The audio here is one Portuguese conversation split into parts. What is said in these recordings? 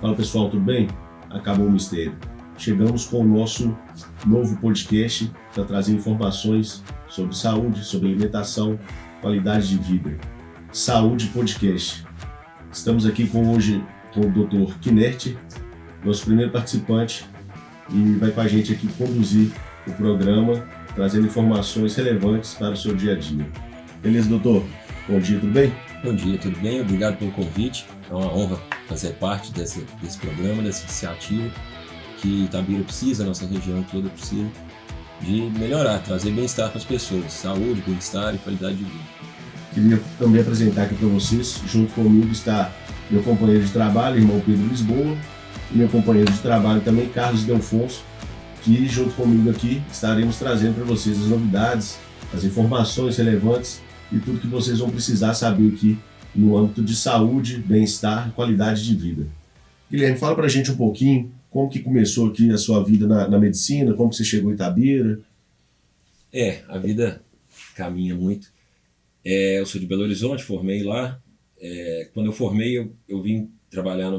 Fala pessoal, tudo bem? Acabou o mistério. Chegamos com o nosso novo podcast para trazer informações sobre saúde, sobre alimentação, qualidade de vida. Saúde Podcast. Estamos aqui hoje com o Dr. Kinert, nosso primeiro participante, e vai com a gente aqui conduzir o programa, trazendo informações relevantes para o seu dia a dia. Beleza, doutor? Bom dia, tudo bem? Bom dia, tudo bem? Obrigado pelo convite. É uma honra fazer parte desse programa, dessa iniciativa que Itabira precisa, a nossa região toda precisa, de melhorar, trazer bem-estar para as pessoas, saúde, bem-estar e qualidade de vida. Queria também apresentar aqui para vocês, junto comigo está meu companheiro de trabalho, irmão Pedro Lisboa, e meu companheiro de trabalho também, Carlos Delfonso, que junto comigo aqui estaremos trazendo para vocês as novidades, as informações relevantes e tudo que vocês vão precisar saber aqui no âmbito de saúde, bem-estar e qualidade de vida. Guilherme, fala pra gente um pouquinho como que começou aqui a sua vida na medicina, como que você chegou em Itabira. A vida caminha muito. Eu sou de Belo Horizonte, formei lá. Quando eu formei, eu vim trabalhar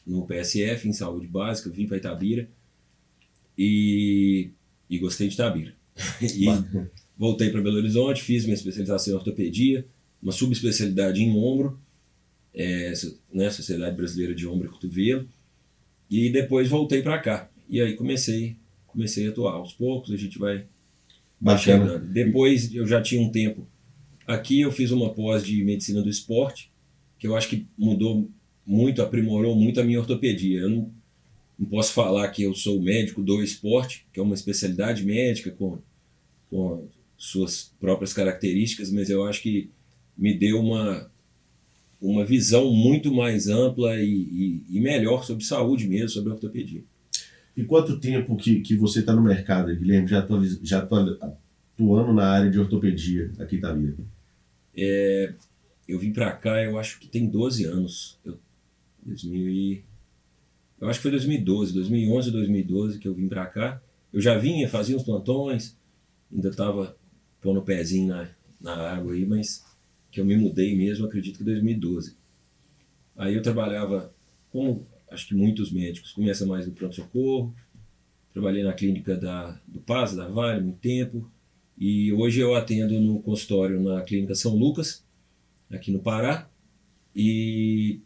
no PSF, em saúde básica, vim para Itabira e gostei de Itabira. E voltei para Belo Horizonte, fiz minha especialização em ortopedia, uma subespecialidade em ombro, Sociedade Brasileira de Ombro e Cotovelo, e depois voltei para cá. E aí comecei a atuar. Aos poucos a gente vai chegando. Depois eu já tinha um tempo aqui, eu fiz uma pós de medicina do esporte, que eu acho que mudou muito, aprimorou muito a minha ortopedia. Eu não posso falar que eu sou médico do esporte, que é uma especialidade médica com suas próprias características, mas eu acho que me deu uma visão muito mais ampla e melhor sobre saúde mesmo, sobre ortopedia. E quanto tempo que você está no mercado, Guilherme, já atuando na área de ortopedia aqui em Itabira? Eu vim para cá, eu acho que tem 12 anos. Eu acho que foi 2011 ou 2012 que eu vim para cá. Eu já vinha, fazia uns plantões, ainda estava pondo o pezinho na água aí, mas que eu me mudei mesmo, acredito que em 2012. Aí eu trabalhava, como acho que muitos médicos, começa mais no pronto-socorro, trabalhei na clínica do PAS, da Vale, muito tempo, e hoje eu atendo no consultório na clínica São Lucas, aqui no Pará, e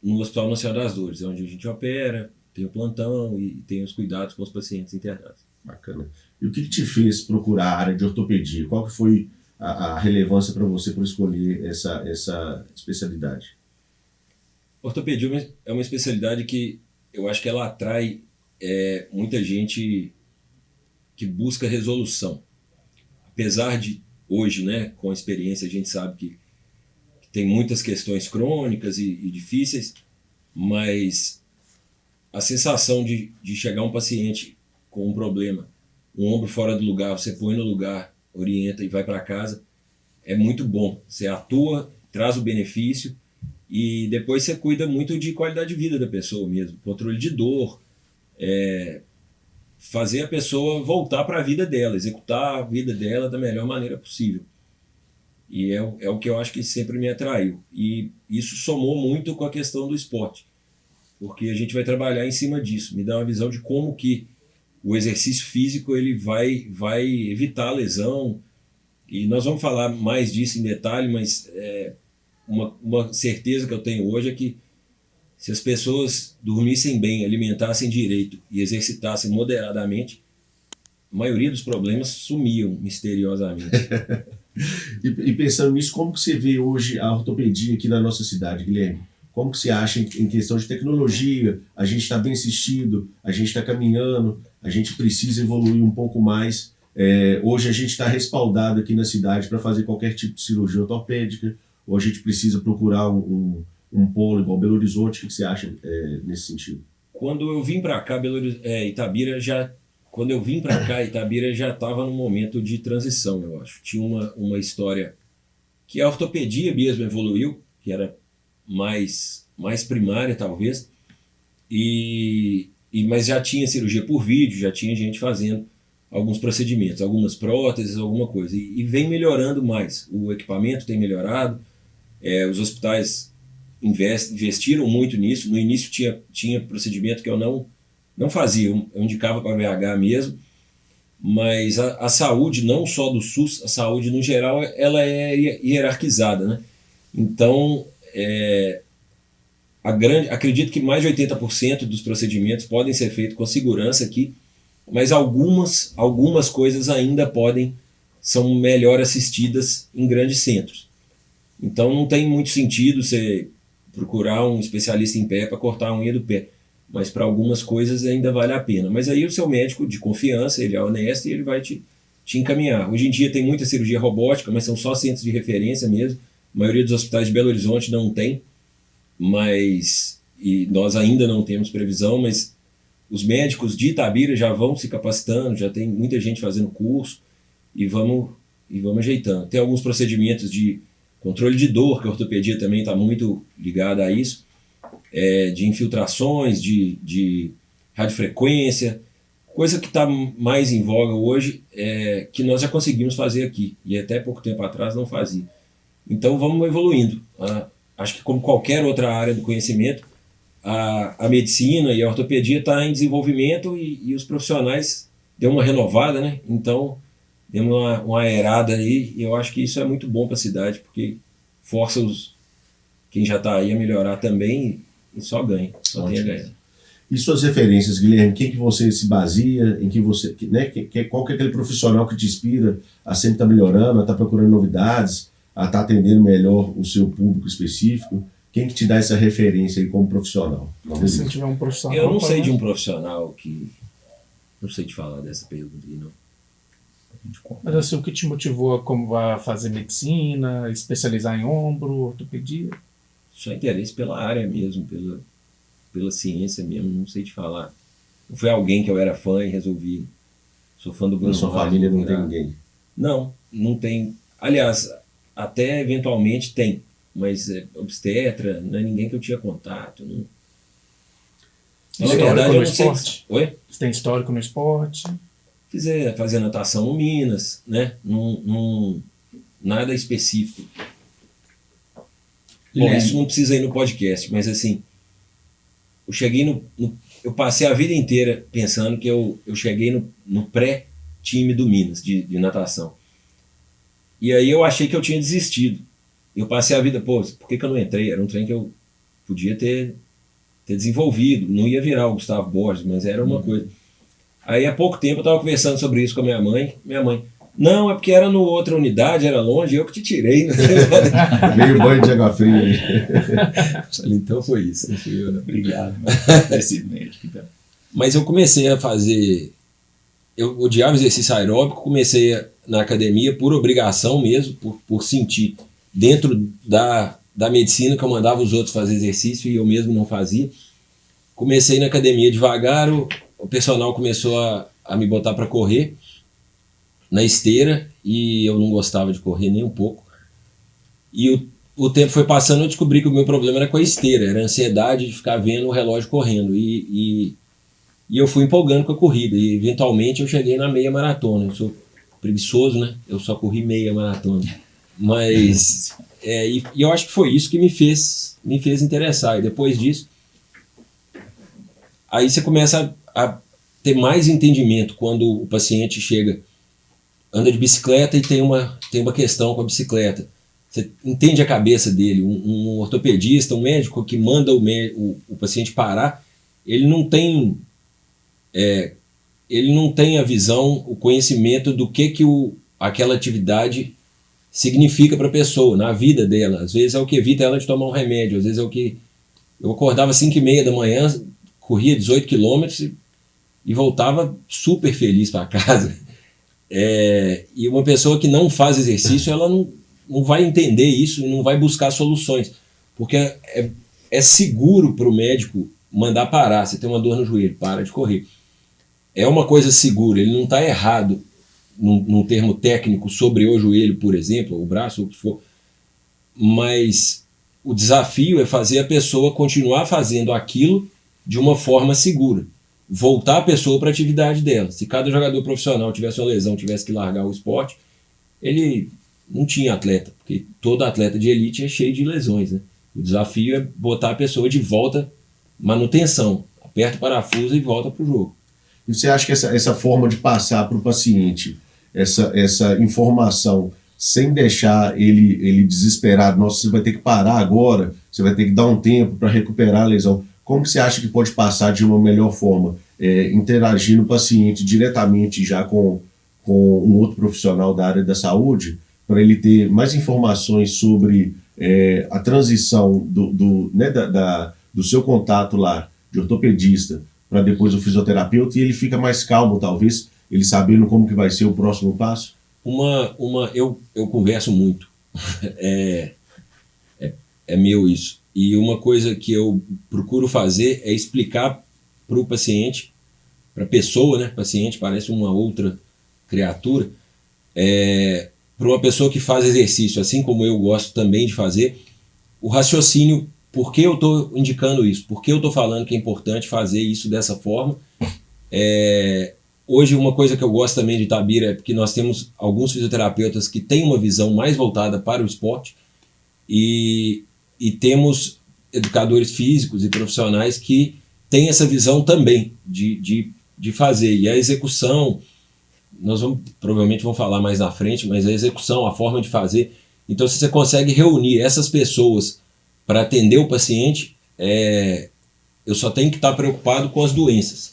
no Hospital Nacional das Dores, onde a gente opera, tem o plantão e tem os cuidados com os pacientes internados. Bacana. E o que te fez procurar a área de ortopedia? Qual que foi a relevância para você por escolher essa especialidade? Ortopedia é uma especialidade que eu acho que ela atrai muita gente que busca resolução. Apesar de hoje, né, com a experiência, a gente sabe que tem muitas questões crônicas e difíceis, mas a sensação de chegar um paciente com um problema, um ombro fora do lugar, você põe no lugar, orienta e vai para casa, é muito bom. Você atua, traz o benefício e depois você cuida muito de qualidade de vida da pessoa mesmo, controle de dor, fazer a pessoa voltar para a vida dela, executar a vida dela da melhor maneira possível. E é o que eu acho que sempre me atraiu. E isso somou muito com a questão do esporte, porque a gente vai trabalhar em cima disso, me dá uma visão de como que o exercício físico ele vai evitar a lesão, e nós vamos falar mais disso em detalhe, mas uma certeza que eu tenho hoje é que se as pessoas dormissem bem, alimentassem direito e exercitassem moderadamente, a maioria dos problemas sumiam misteriosamente. E pensando nisso, como que você vê hoje a ortopedia aqui na nossa cidade, Guilherme? Como que você acha em questão de tecnologia? A gente está bem assistido, a gente está caminhando, a gente precisa evoluir um pouco mais. Hoje a gente está respaldado aqui na cidade para fazer qualquer tipo de cirurgia ortopédica, ou a gente precisa procurar um polo igual Belo Horizonte. O que você acha nesse sentido? Quando eu vim para cá, Itabira já estava num momento de transição, eu acho. Tinha uma história que a ortopedia mesmo evoluiu, que era mais primária, talvez, mas já tinha cirurgia por vídeo, já tinha gente fazendo alguns procedimentos, algumas próteses, alguma coisa. E vem melhorando mais. O equipamento tem melhorado, os hospitais investiram muito nisso. No início tinha procedimento que eu não fazia, eu indicava para VH mesmo, mas a saúde, não só do SUS, a saúde no geral, ela é hierarquizada, né? Então, acredito que mais de 80% dos procedimentos podem ser feitos com segurança aqui, mas algumas coisas ainda são melhor assistidas em grandes centros. Então não tem muito sentido você procurar um especialista em pé para cortar a unha do pé, mas para algumas coisas ainda vale a pena. Mas aí o seu médico de confiança, ele é honesto e ele vai te encaminhar. Hoje em dia tem muita cirurgia robótica, mas são só centros de referência mesmo. A maioria dos hospitais de Belo Horizonte não tem, e nós ainda não temos previsão, mas os médicos de Itabira já vão se capacitando, já tem muita gente fazendo curso e vamos ajeitando. Tem alguns procedimentos de controle de dor, que a ortopedia também está muito ligada a isso, de infiltrações, de radiofrequência, coisa que está mais em voga hoje, que nós já conseguimos fazer aqui, e até pouco tempo atrás não fazia. Então vamos evoluindo. Acho que como qualquer outra área do conhecimento, a medicina e a ortopedia está em desenvolvimento e os profissionais deu uma renovada, né? Então demos uma aerada aí, e eu acho que isso é muito bom para a cidade, porque força quem já está aí a melhorar também e só ganha, só tem a ganhar. E suas referências, Guilherme, quem que você se baseia, em que você, né, qual que é aquele profissional que te inspira a sempre estar melhorando, a estar procurando novidades, a estar atendendo melhor o seu público específico? Quem que te dá essa referência aí como profissional? Se não tiver um profissional... Eu não sei de um profissional que... Não sei te falar dessa pergunta aí, não. Mas assim, o que te motivou a fazer medicina, especializar em ombro, ortopedia? Só interesse pela área mesmo, pela ciência mesmo, não sei te falar. Não foi alguém que eu era fã e resolvi... Sou fã do Bruno. Na sua família não tem ninguém? Não tem. Aliás, até eventualmente tem, mas obstetra, não é ninguém que eu tinha contato. Não... Na verdade, eu não sei. Oi? Você tem histórico no esporte? Fazer natação no Minas, né? Nada específico. Bom, isso não precisa ir no podcast, mas assim, eu cheguei eu passei a vida inteira pensando que eu cheguei no pré-time do Minas, de natação. E aí eu achei que eu tinha desistido. Eu passei a vida, por que eu não entrei? Era um trem que eu podia ter desenvolvido, não ia virar o Gustavo Borges, mas era uma coisa. Aí há pouco tempo eu estava conversando sobre isso com a minha mãe, não, é porque era no outra unidade, era longe, eu que te tirei. Né? Meio banho de água fria. Falei, então foi isso. Não fui eu, não. Obrigado. Mas eu comecei a fazer... Eu odiava exercício aeróbico, comecei na academia por obrigação mesmo, por sentir dentro da medicina que eu mandava os outros fazer exercício e eu mesmo não fazia. Comecei na academia devagar, o personal começou a me botar para correr na esteira e eu não gostava de correr nem um pouco. E o tempo foi passando, eu descobri que o meu problema era com a esteira, era a ansiedade de ficar vendo o relógio correndo. E eu fui empolgando com a corrida e eventualmente eu cheguei na meia maratona. Eu sou preguiçoso, né? Eu só corri meia maratona. Mas e eu acho que foi isso que me fez interessar. E depois disso, aí você começa a ter mais entendimento quando o paciente anda de bicicleta e tem uma questão com a bicicleta. Você entende a cabeça dele. Um ortopedista, um médico que manda o paciente parar, ele não tem a visão, o conhecimento do que aquela atividade significa para a pessoa, na vida dela. Às vezes é o que evita ela de tomar um remédio, às vezes é o que... Eu acordava às 5h30 da manhã, corria 18 quilômetros e voltava super feliz para casa. E uma pessoa que não faz exercício, ela não vai entender isso e não vai buscar soluções, porque é seguro para o médico mandar parar. Você tem uma dor no joelho, para de correr. É uma coisa segura, ele não está errado num termo técnico sobre o joelho, por exemplo, o braço, ou o que for, mas o desafio é fazer a pessoa continuar fazendo aquilo de uma forma segura, voltar a pessoa para a atividade dela. Se cada jogador profissional tivesse uma lesão, tivesse que largar o esporte, ele não tinha atleta, porque todo atleta de elite é cheio de lesões, né? O desafio é botar a pessoa de volta, manutenção, aperta o parafuso e volta para o jogo. E você acha que essa forma de passar para o paciente, essa informação, sem deixar ele desesperado, nossa, você vai ter que parar agora, você vai ter que dar um tempo para recuperar a lesão, como que você acha que pode passar de uma melhor forma? Interagindo o paciente diretamente já com um outro profissional da área da saúde, para ele ter mais informações sobre a transição do seu contato lá de ortopedista para depois o fisioterapeuta, e ele fica mais calmo, talvez, ele sabendo como que vai ser o próximo passo? Eu converso muito, é meu isso, e uma coisa que eu procuro fazer é explicar para o paciente, para a pessoa, né? Paciente parece uma outra criatura, para uma pessoa que faz exercício, assim como eu gosto também de fazer, o raciocínio, por que eu estou indicando isso, por que eu estou falando que é importante fazer isso dessa forma. Hoje uma coisa que eu gosto também de Itabira é porque nós temos alguns fisioterapeutas que têm uma visão mais voltada para o esporte e temos educadores físicos e profissionais que têm essa visão também de fazer. E a execução, nós provavelmente vamos falar mais na frente, mas a execução, a forma de fazer. Então, se você consegue reunir essas pessoas para atender o paciente, eu só tenho que estar preocupado com as doenças.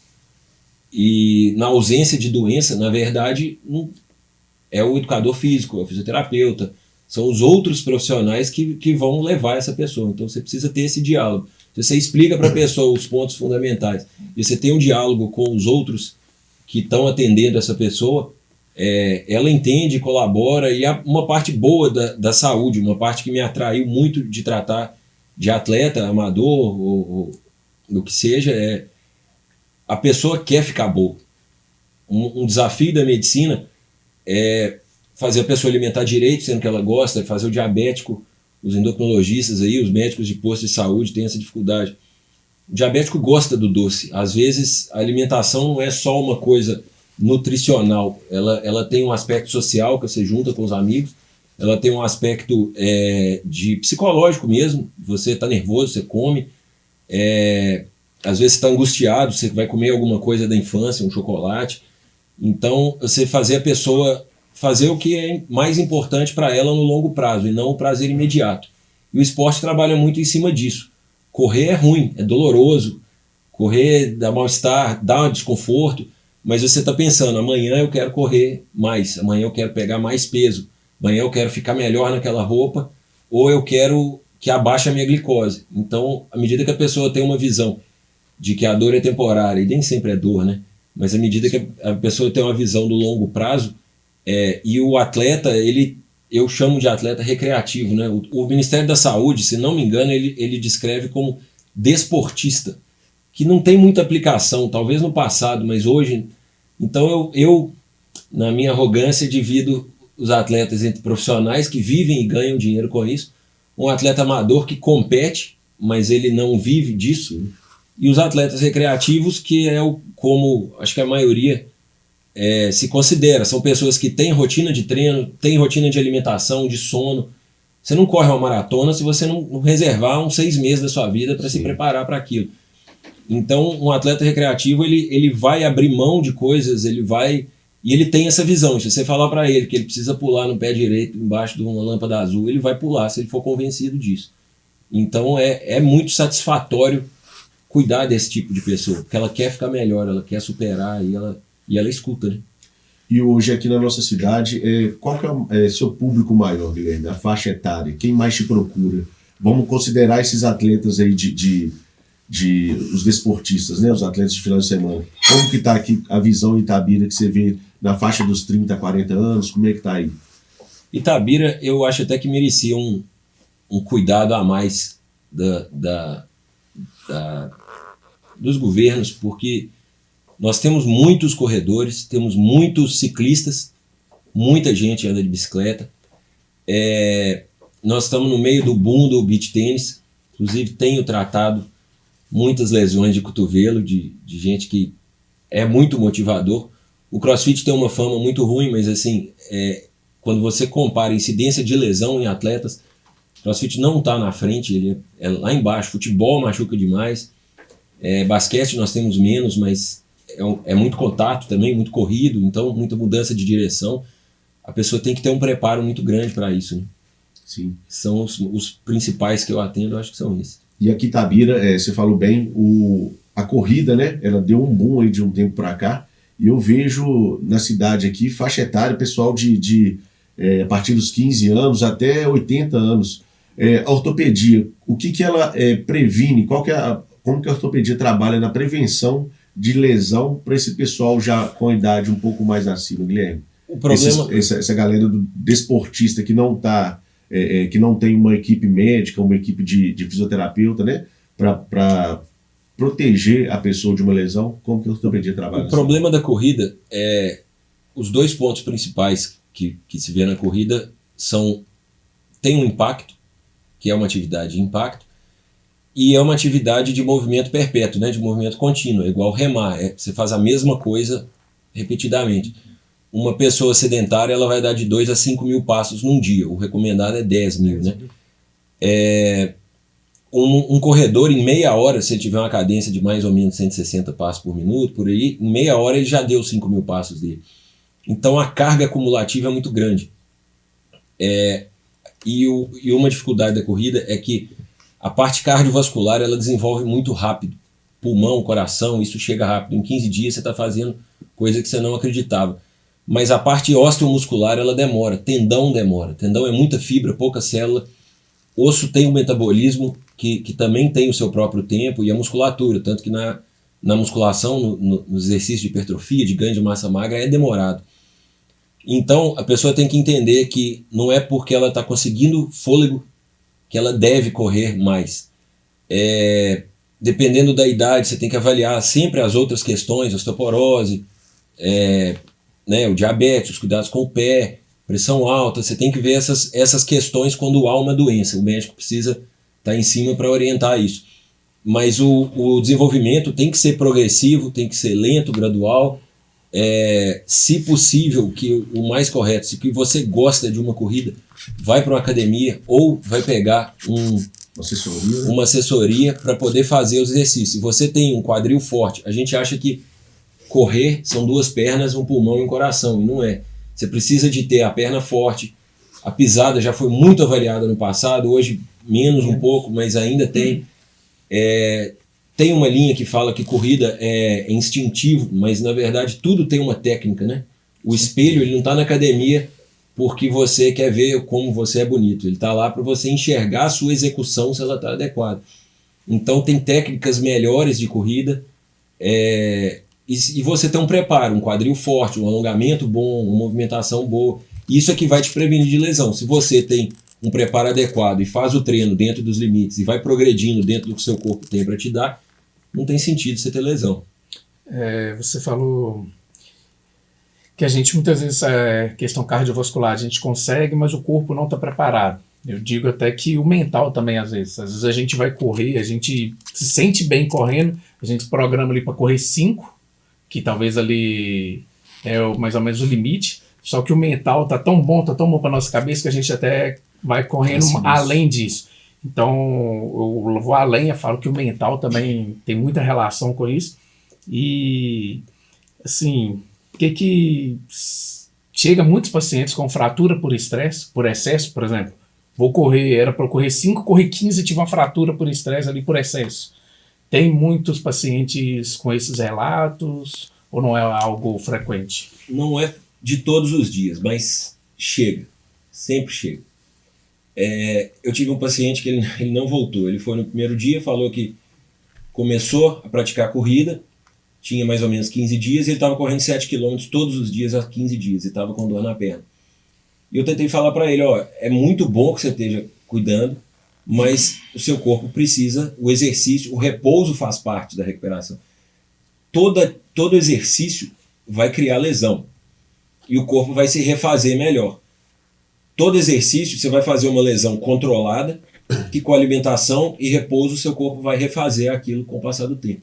E na ausência de doença, na verdade, não é o educador físico, é o fisioterapeuta, são os outros profissionais que vão levar essa pessoa. Então você precisa ter esse diálogo. Você explica para a pessoa os pontos fundamentais e você tem um diálogo com os outros que estão atendendo essa pessoa, ela entende, colabora, e uma parte boa da saúde, uma parte que me atraiu muito de tratar de atleta, amador, ou do que seja, a pessoa quer ficar boa. Um desafio da medicina é fazer a pessoa alimentar direito, sendo que ela gosta, fazer o diabético, os endocrinologistas aí, os médicos de posto de saúde têm essa dificuldade. O diabético gosta do doce. Às vezes a alimentação não é só uma coisa nutricional, ela tem um aspecto social que você junta com os amigos, ela tem um aspecto de psicológico mesmo, você está nervoso, você come, às vezes você está angustiado, você vai comer alguma coisa da infância, um chocolate. Então você fazer a pessoa fazer o que é mais importante para ela no longo prazo e não o prazer imediato. E o esporte trabalha muito em cima disso. Correr é ruim, é doloroso, correr dá mal-estar, dá um desconforto, mas você está pensando, amanhã eu quero correr mais, amanhã eu quero pegar mais peso, amanhã eu quero ficar melhor naquela roupa, ou eu quero que abaixe a minha glicose. Então, à medida que a pessoa tem uma visão de que a dor é temporária, e nem sempre é dor, né? Mas à medida que a pessoa tem uma visão do longo prazo, e o atleta, eu chamo de atleta recreativo, né? O Ministério da Saúde, se não me engano, ele descreve como desportista, que não tem muita aplicação, talvez no passado, mas hoje. Então eu na minha arrogância, divido os atletas entre profissionais que vivem e ganham dinheiro com isso, um atleta amador que compete, mas ele não vive disso, e os atletas recreativos, que como acho que a maioria se considera, são pessoas que têm rotina de treino, têm rotina de alimentação, de sono. Você não corre uma maratona se você não reservar uns 6 meses da sua vida para se preparar para aquilo. Então, um atleta recreativo, ele vai abrir mão de coisas, e ele tem essa visão. Se você falar para ele que ele precisa pular no pé direito, embaixo de uma lâmpada azul, ele vai pular, se ele for convencido disso. Então, é muito satisfatório cuidar desse tipo de pessoa, porque ela quer ficar melhor, ela quer superar, e ela escuta, né? E hoje aqui na nossa cidade, qual que é seu público maior, Guilherme? A faixa etária? Quem mais te procura? Vamos considerar esses atletas aí os desportistas, né? Os atletas de final de semana. Como que está aqui a visão em Itabira que você vê na faixa dos 30, 40 anos? Como é que está aí? Itabira, eu acho até que merecia um cuidado a mais dos governos, porque nós temos muitos corredores, temos muitos ciclistas, muita gente anda de bicicleta. Nós estamos no meio do boom do beach tênis, inclusive tenho tratado muitas lesões de cotovelo, de gente que é muito motivador. O CrossFit tem uma fama muito ruim, mas assim, quando você compara a incidência de lesão em atletas, CrossFit não está na frente, ele é lá embaixo. Futebol machuca demais. Basquete nós temos menos, mas é muito contato também, muito corrido, então muita mudança de direção. A pessoa tem que ter um preparo muito grande para isso, né? Sim. São os principais que eu atendo, eu acho que são esses. E aqui, Itabira, você falou bem, a corrida, né? Ela deu um boom aí de um tempo para cá. E eu vejo na cidade aqui, faixa etária, pessoal a partir dos 15 anos até 80 anos. A ortopedia, o que ela previne? Como que a ortopedia trabalha na prevenção de lesão para esse pessoal já com idade um pouco mais acima, Guilherme? O problema... essa galera do desportista que não que não tem uma equipe médica, uma equipe de fisioterapeuta, né? Para proteger a pessoa de uma lesão, como que a ortopedia trabalha? O problema da corrida os 2 pontos principais que se vê na corrida tem um impacto, que é uma atividade de impacto, e é uma atividade de movimento perpétuo, né, de movimento contínuo, é igual remar, você faz a mesma coisa repetidamente. Uma pessoa sedentária ela vai dar de 2 a 5 mil passos num dia, o recomendado é 10 mil. Né? Um corredor em meia hora, se ele tiver uma cadência de mais ou menos 160 passos por minuto, por aí, em meia hora ele já deu 5 mil passos dele. Então a carga acumulativa é muito grande. E uma dificuldade da corrida é que a parte cardiovascular ela desenvolve muito rápido. Pulmão, coração, isso chega rápido. Em 15 dias você está fazendo coisa que você não acreditava. Mas a parte osteomuscular ela demora, tendão demora. Tendão é muita fibra, pouca célula. Osso tem um metabolismo que também tem o seu próprio tempo, e a musculatura, tanto que na musculação, no exercício de hipertrofia, de ganho de massa magra, é demorado. Então a pessoa tem que entender que não é porque ela está conseguindo fôlego que ela deve correr mais. Dependendo da idade, você tem que avaliar sempre as outras questões, osteoporose, o diabetes, os cuidados com o pé, pressão alta. Você tem que ver essas questões quando há uma doença. O médico precisa estar em cima para orientar isso. Mas o desenvolvimento tem que ser progressivo, tem que ser lento, gradual. Se possível, que o mais correto, se que você gosta de uma corrida, vai para uma academia ou vai pegar uma assessoria para poder fazer os exercícios. Se você tem um quadril forte, a gente acha que correr são 2 pernas, um pulmão e um coração, e não é. Você precisa de ter a perna forte, a pisada já foi muito avaliada no passado, hoje menos um pouco, mas ainda tem. Tem uma linha que fala que corrida é instintivo, mas na verdade tudo tem uma técnica, né? O espelho ele não está na academia porque você quer ver como você é bonito, ele está lá para você enxergar a sua execução se ela está adequada. Então tem técnicas melhores de corrida, e você tem um preparo, um quadril forte, um alongamento bom, uma movimentação boa. Isso é que vai te prevenir de lesão. Se você tem um preparo adequado e faz o treino dentro dos limites e vai progredindo dentro do que o seu corpo tem para te dar, não tem sentido você ter lesão. Você falou que a gente muitas vezes, questão cardiovascular, a gente consegue, mas o corpo não está preparado. Eu digo até que o mental também, às vezes a gente vai correr, a gente se sente bem correndo, a gente programa ali para correr 5, que talvez ali é mais ou menos o limite, só que o mental tá tão bom para nossa cabeça que a gente até vai correndo além disso. Então eu vou além, eu falo que o mental também tem muita relação com isso. E assim, que chega muitos pacientes com fratura por estresse, por excesso, por exemplo. Vou correr, era para correr 5, corri 15 e tive uma fratura por estresse ali, por excesso. Tem muitos pacientes com esses relatos ou não é algo frequente? Não é de todos os dias, mas chega, sempre chega. Eu tive um paciente que ele não voltou, ele foi no primeiro dia, falou que começou a praticar corrida, tinha mais ou menos 15 dias e ele estava correndo 7 km todos os dias há 15 dias e estava com dor na perna. E eu tentei falar para ele, é muito bom que você esteja cuidando, mas o seu corpo precisa, o exercício, o repouso faz parte da recuperação. Todo exercício vai criar lesão e o corpo vai se refazer melhor. Todo exercício você vai fazer uma lesão controlada, que com alimentação e repouso o seu corpo vai refazer aquilo com o passar do tempo.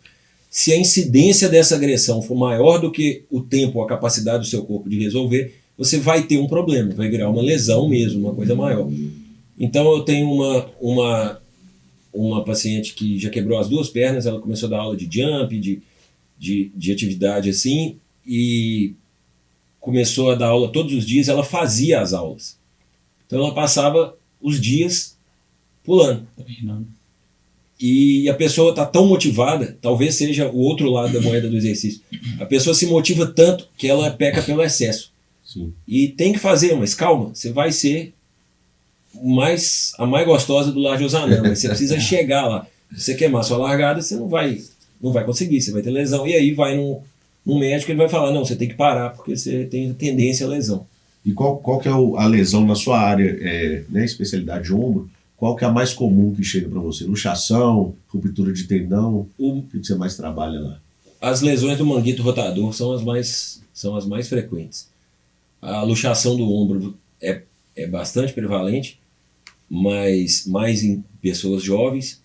Se a incidência dessa agressão for maior do que o tempo ou a capacidade do seu corpo de resolver, você vai ter um problema, vai virar uma lesão mesmo, uma coisa maior. Então eu tenho uma paciente que já quebrou as 2 pernas, ela começou a dar aula de jump, de atividade assim, e começou a dar aula todos os dias, ela fazia as aulas. Então ela passava os dias pulando. E a pessoa está tão motivada, talvez seja o outro lado da moeda do exercício. A pessoa se motiva tanto que ela peca pelo excesso. Sim. E tem que fazer, mas calma, você vai ser a mais gostosa do Lar de Osanã, mas você precisa chegar lá. Se você queimar sua largada, você não vai conseguir, você vai ter lesão. E aí vai num médico, ele vai falar, não, você tem que parar, porque você tem tendência à lesão. E qual que é a lesão na sua área, né, especialidade de ombro? Qual que é a mais comum que chega para você? Luxação, ruptura de tendão? O que você mais trabalha lá? As lesões do manguito rotador são as mais frequentes. A luxação do ombro é bastante prevalente, mas mais em pessoas jovens,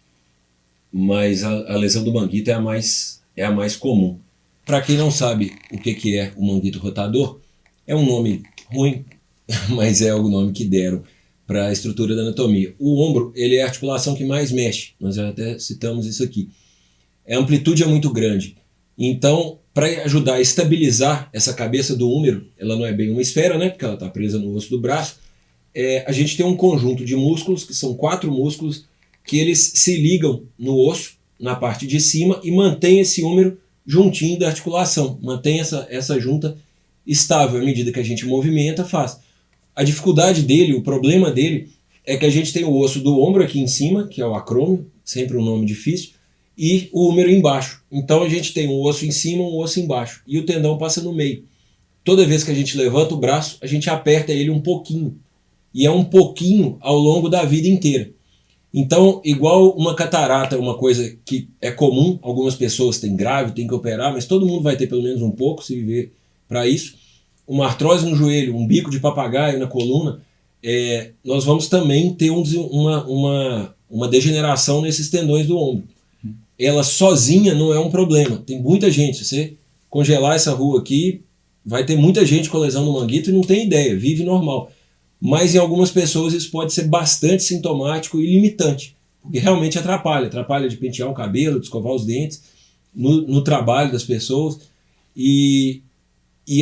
mas a lesão do manguito é a mais comum. Para quem não sabe o que é o manguito rotador, é um nome ruim, mas é o nome que deram para a estrutura da anatomia. O ombro, ele é a articulação que mais mexe, nós já até citamos isso aqui. A amplitude é muito grande, então para ajudar a estabilizar essa cabeça do húmero, ela não é bem uma esfera, né, porque ela está presa no osso do braço, a gente tem um conjunto de músculos, que são 4 músculos, que eles se ligam no osso, na parte de cima, e mantém esse húmero juntinho da articulação, mantém essa junta estável à medida que a gente movimenta, faz. A dificuldade dele, o problema dele, é que a gente tem o osso do ombro aqui em cima, que é o acrômio, sempre um nome difícil, e o húmero embaixo. Então a gente tem um osso em cima, um osso embaixo, e o tendão passa no meio. Toda vez que a gente levanta o braço, a gente aperta ele um pouquinho, e é um pouquinho ao longo da vida inteira. Então, igual uma catarata, uma coisa que é comum, algumas pessoas têm grave, têm que operar, mas todo mundo vai ter pelo menos um pouco, se viver para isso. Uma artrose no joelho, um bico de papagaio na coluna, nós vamos também ter uma degeneração nesses tendões do ombro. Ela sozinha não é um problema. Tem muita gente, se você congelar essa rua aqui, vai ter muita gente com lesão no manguito e não tem ideia, vive normal. Mas em algumas pessoas isso pode ser bastante sintomático e limitante, porque realmente atrapalha de pentear um cabelo, de escovar os dentes, no trabalho das pessoas, e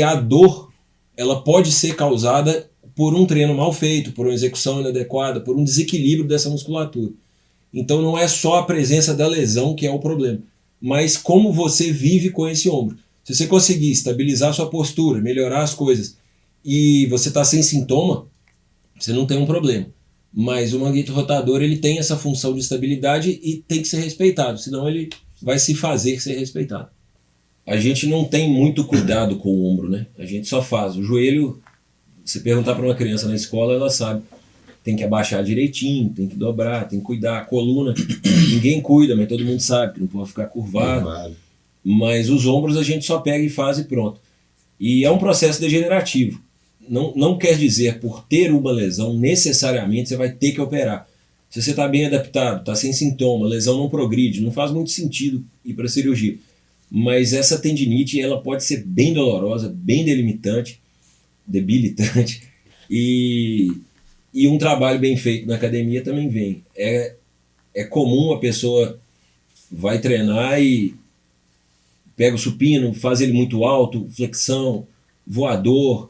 a dor, ela pode ser causada por um treino mal feito, por uma execução inadequada, por um desequilíbrio dessa musculatura. Então não é só a presença da lesão que é o problema, mas como você vive com esse ombro. Se você conseguir estabilizar sua postura, melhorar as coisas, e você está sem sintoma, você não tem um problema. Mas o manguito rotador, ele tem essa função de estabilidade e tem que ser respeitado, senão ele vai se fazer ser respeitado. A gente não tem muito cuidado com o ombro, né? A gente só faz. O joelho, se perguntar para uma criança na escola, ela sabe. Tem que abaixar direitinho, tem que dobrar, tem que cuidar. A coluna, ninguém cuida, mas todo mundo sabe que não pode ficar curvado. Mas os ombros a gente só pega e faz e pronto. E é um processo degenerativo. Não quer dizer, por ter uma lesão, necessariamente você vai ter que operar. Se você está bem adaptado, está sem sintoma, a lesão não progride, não faz muito sentido ir para a cirurgia. Mas essa tendinite, ela pode ser bem dolorosa, bem debilitante, e um trabalho bem feito na academia também vem. É comum a pessoa vai treinar e pega o supino, faz ele muito alto, flexão, voador,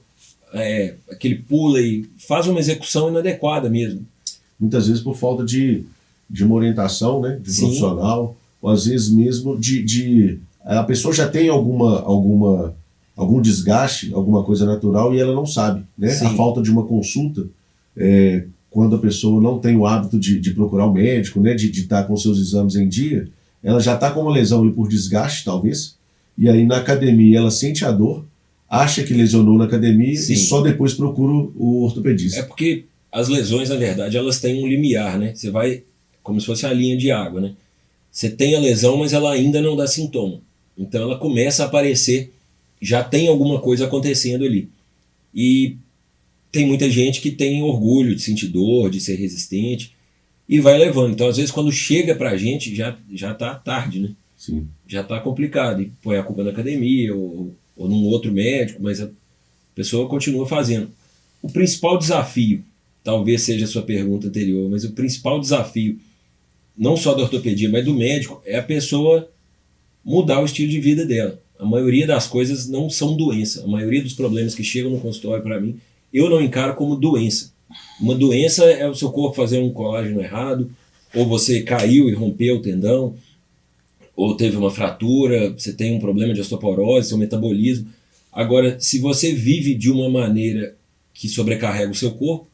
aquele pula e faz uma execução inadequada mesmo. Muitas vezes por falta de uma orientação, né, de profissional, ou às vezes mesmo a pessoa já tem algum desgaste, alguma coisa natural e ela não sabe, né? A falta de uma consulta, quando a pessoa não tem o hábito de procurar o médico, né, de estar com seus exames em dia, ela já está com uma lesão ali por desgaste, talvez, e aí na academia ela sente a dor, acha que lesionou na academia e só depois procura o ortopedista. É porque as lesões, na verdade, elas têm um limiar, né? Você vai como se fosse uma linha de água, né? Você tem a lesão, mas ela ainda não dá sintoma. Então ela começa a aparecer, já tem alguma coisa acontecendo ali. E tem muita gente que tem orgulho de sentir dor, de ser resistente, e vai levando. Então às vezes quando chega pra gente, já tá tarde, né? Sim. Já tá complicado, e põe a culpa na academia, ou num outro médico, mas a pessoa continua fazendo. O principal desafio, talvez seja a sua pergunta anterior, mas o principal desafio, não só da ortopedia, mas do médico, é a pessoa mudar o estilo de vida dela. A maioria das coisas não são doença. A maioria dos problemas que chegam no consultório para mim, eu não encaro como doença. Uma doença é o seu corpo fazer um colágeno errado, ou você caiu e rompeu o tendão, ou teve uma fratura, você tem um problema de osteoporose, seu metabolismo. Agora, se você vive de uma maneira que sobrecarrega o seu corpo,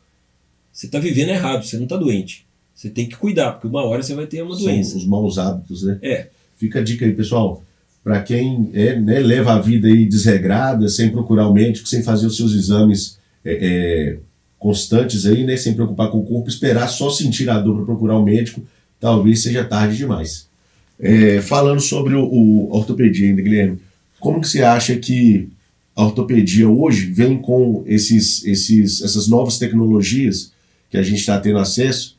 você está vivendo errado, você não está doente. Você tem que cuidar, porque uma hora você vai ter uma doença. São os maus hábitos, né? É. Fica a dica aí, pessoal. Para quem leva a vida aí desregrada, sem procurar o médico, sem fazer os seus exames constantes aí, né, sem preocupar com o corpo, esperar só sentir a dor para procurar o médico, talvez seja tarde demais. Falando sobre o ortopedia ainda, Guilherme, como que você acha que a ortopedia hoje vem com essas novas tecnologias que a gente está tendo acesso,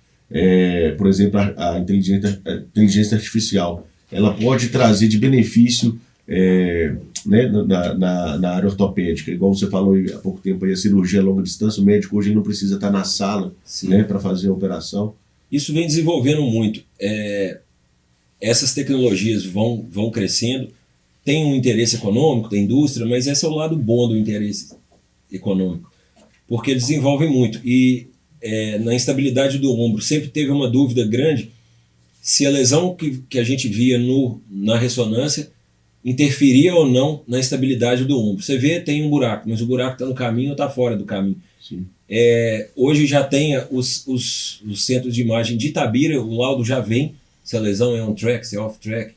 por exemplo, a inteligência artificial? Ela pode trazer de benefício né, na área ortopédica, igual você falou há pouco tempo, aí, a cirurgia a longa distância, o médico hoje não precisa estar na sala, né, para fazer a operação. Isso vem desenvolvendo muito. Essas tecnologias vão crescendo, tem um interesse econômico da indústria, mas esse é o lado bom do interesse econômico, porque eles desenvolvem muito. E na instabilidade do ombro sempre teve uma dúvida grande se a lesão que a gente via na ressonância interferia ou não na estabilidade do ombro. Você vê, tem um buraco, mas o buraco está no caminho ou está fora do caminho. Sim. Hoje já tem os centros de imagem de Itabira, o laudo já vem, se a lesão é on-track, se é off-track,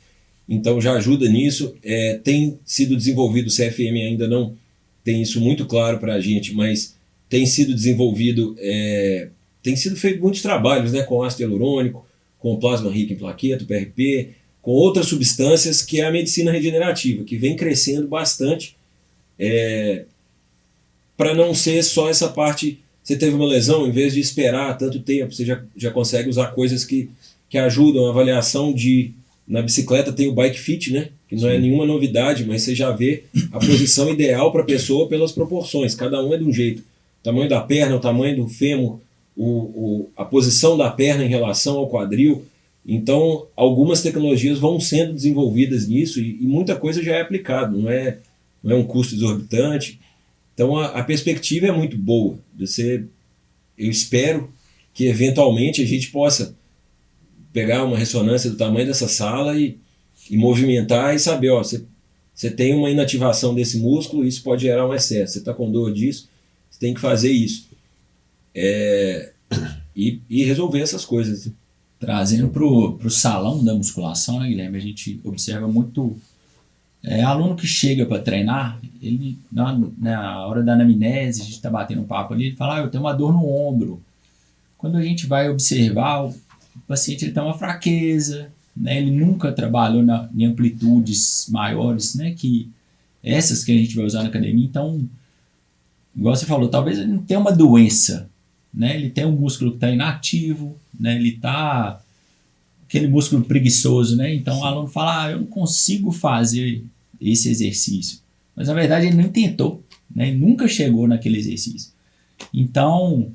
então já ajuda nisso. Tem sido desenvolvido, o CFM ainda não tem isso muito claro para a gente, mas tem sido desenvolvido, tem sido feito muitos trabalhos, né, com ácido hialurônico, com plasma rico em plaqueto, PRP, com outras substâncias, que é a medicina regenerativa, que vem crescendo bastante, para não ser só essa parte, você teve uma lesão, em vez de esperar tanto tempo, você já consegue usar coisas que ajudam a avaliação na bicicleta tem o Bike Fit, né, que não é nenhuma novidade, mas você já vê a posição ideal para a pessoa pelas proporções, cada um é de um jeito, o tamanho da perna, o tamanho do fêmur, a posição da perna em relação ao quadril. Então, algumas tecnologias vão sendo desenvolvidas nisso e muita coisa já é aplicada, não é um custo exorbitante. Então, a perspectiva é muito boa. Eu espero que, eventualmente, a gente possa pegar uma ressonância do tamanho dessa sala e movimentar e saber, você tem uma inativação desse músculo, isso pode gerar um excesso. Você está com dor disso, você tem que fazer isso. E resolver essas coisas. Trazendo para o salão da musculação, né, Guilherme? A gente observa muito aluno que chega para treinar, ele na hora da anamnese, a gente está batendo um papo ali, ele fala, eu tenho uma dor no ombro. Quando a gente vai observar, o paciente ele tem uma fraqueza, né, ele nunca trabalhou em amplitudes maiores, né, que essas que a gente vai usar na academia. Então, igual você falou, talvez ele não tenha uma doença, né, ele tem um músculo que está inativo, né, ele está aquele músculo preguiçoso, né? Então o aluno fala, eu não consigo fazer esse exercício, mas na verdade ele nem tentou, né? Ele nunca chegou naquele exercício. Então,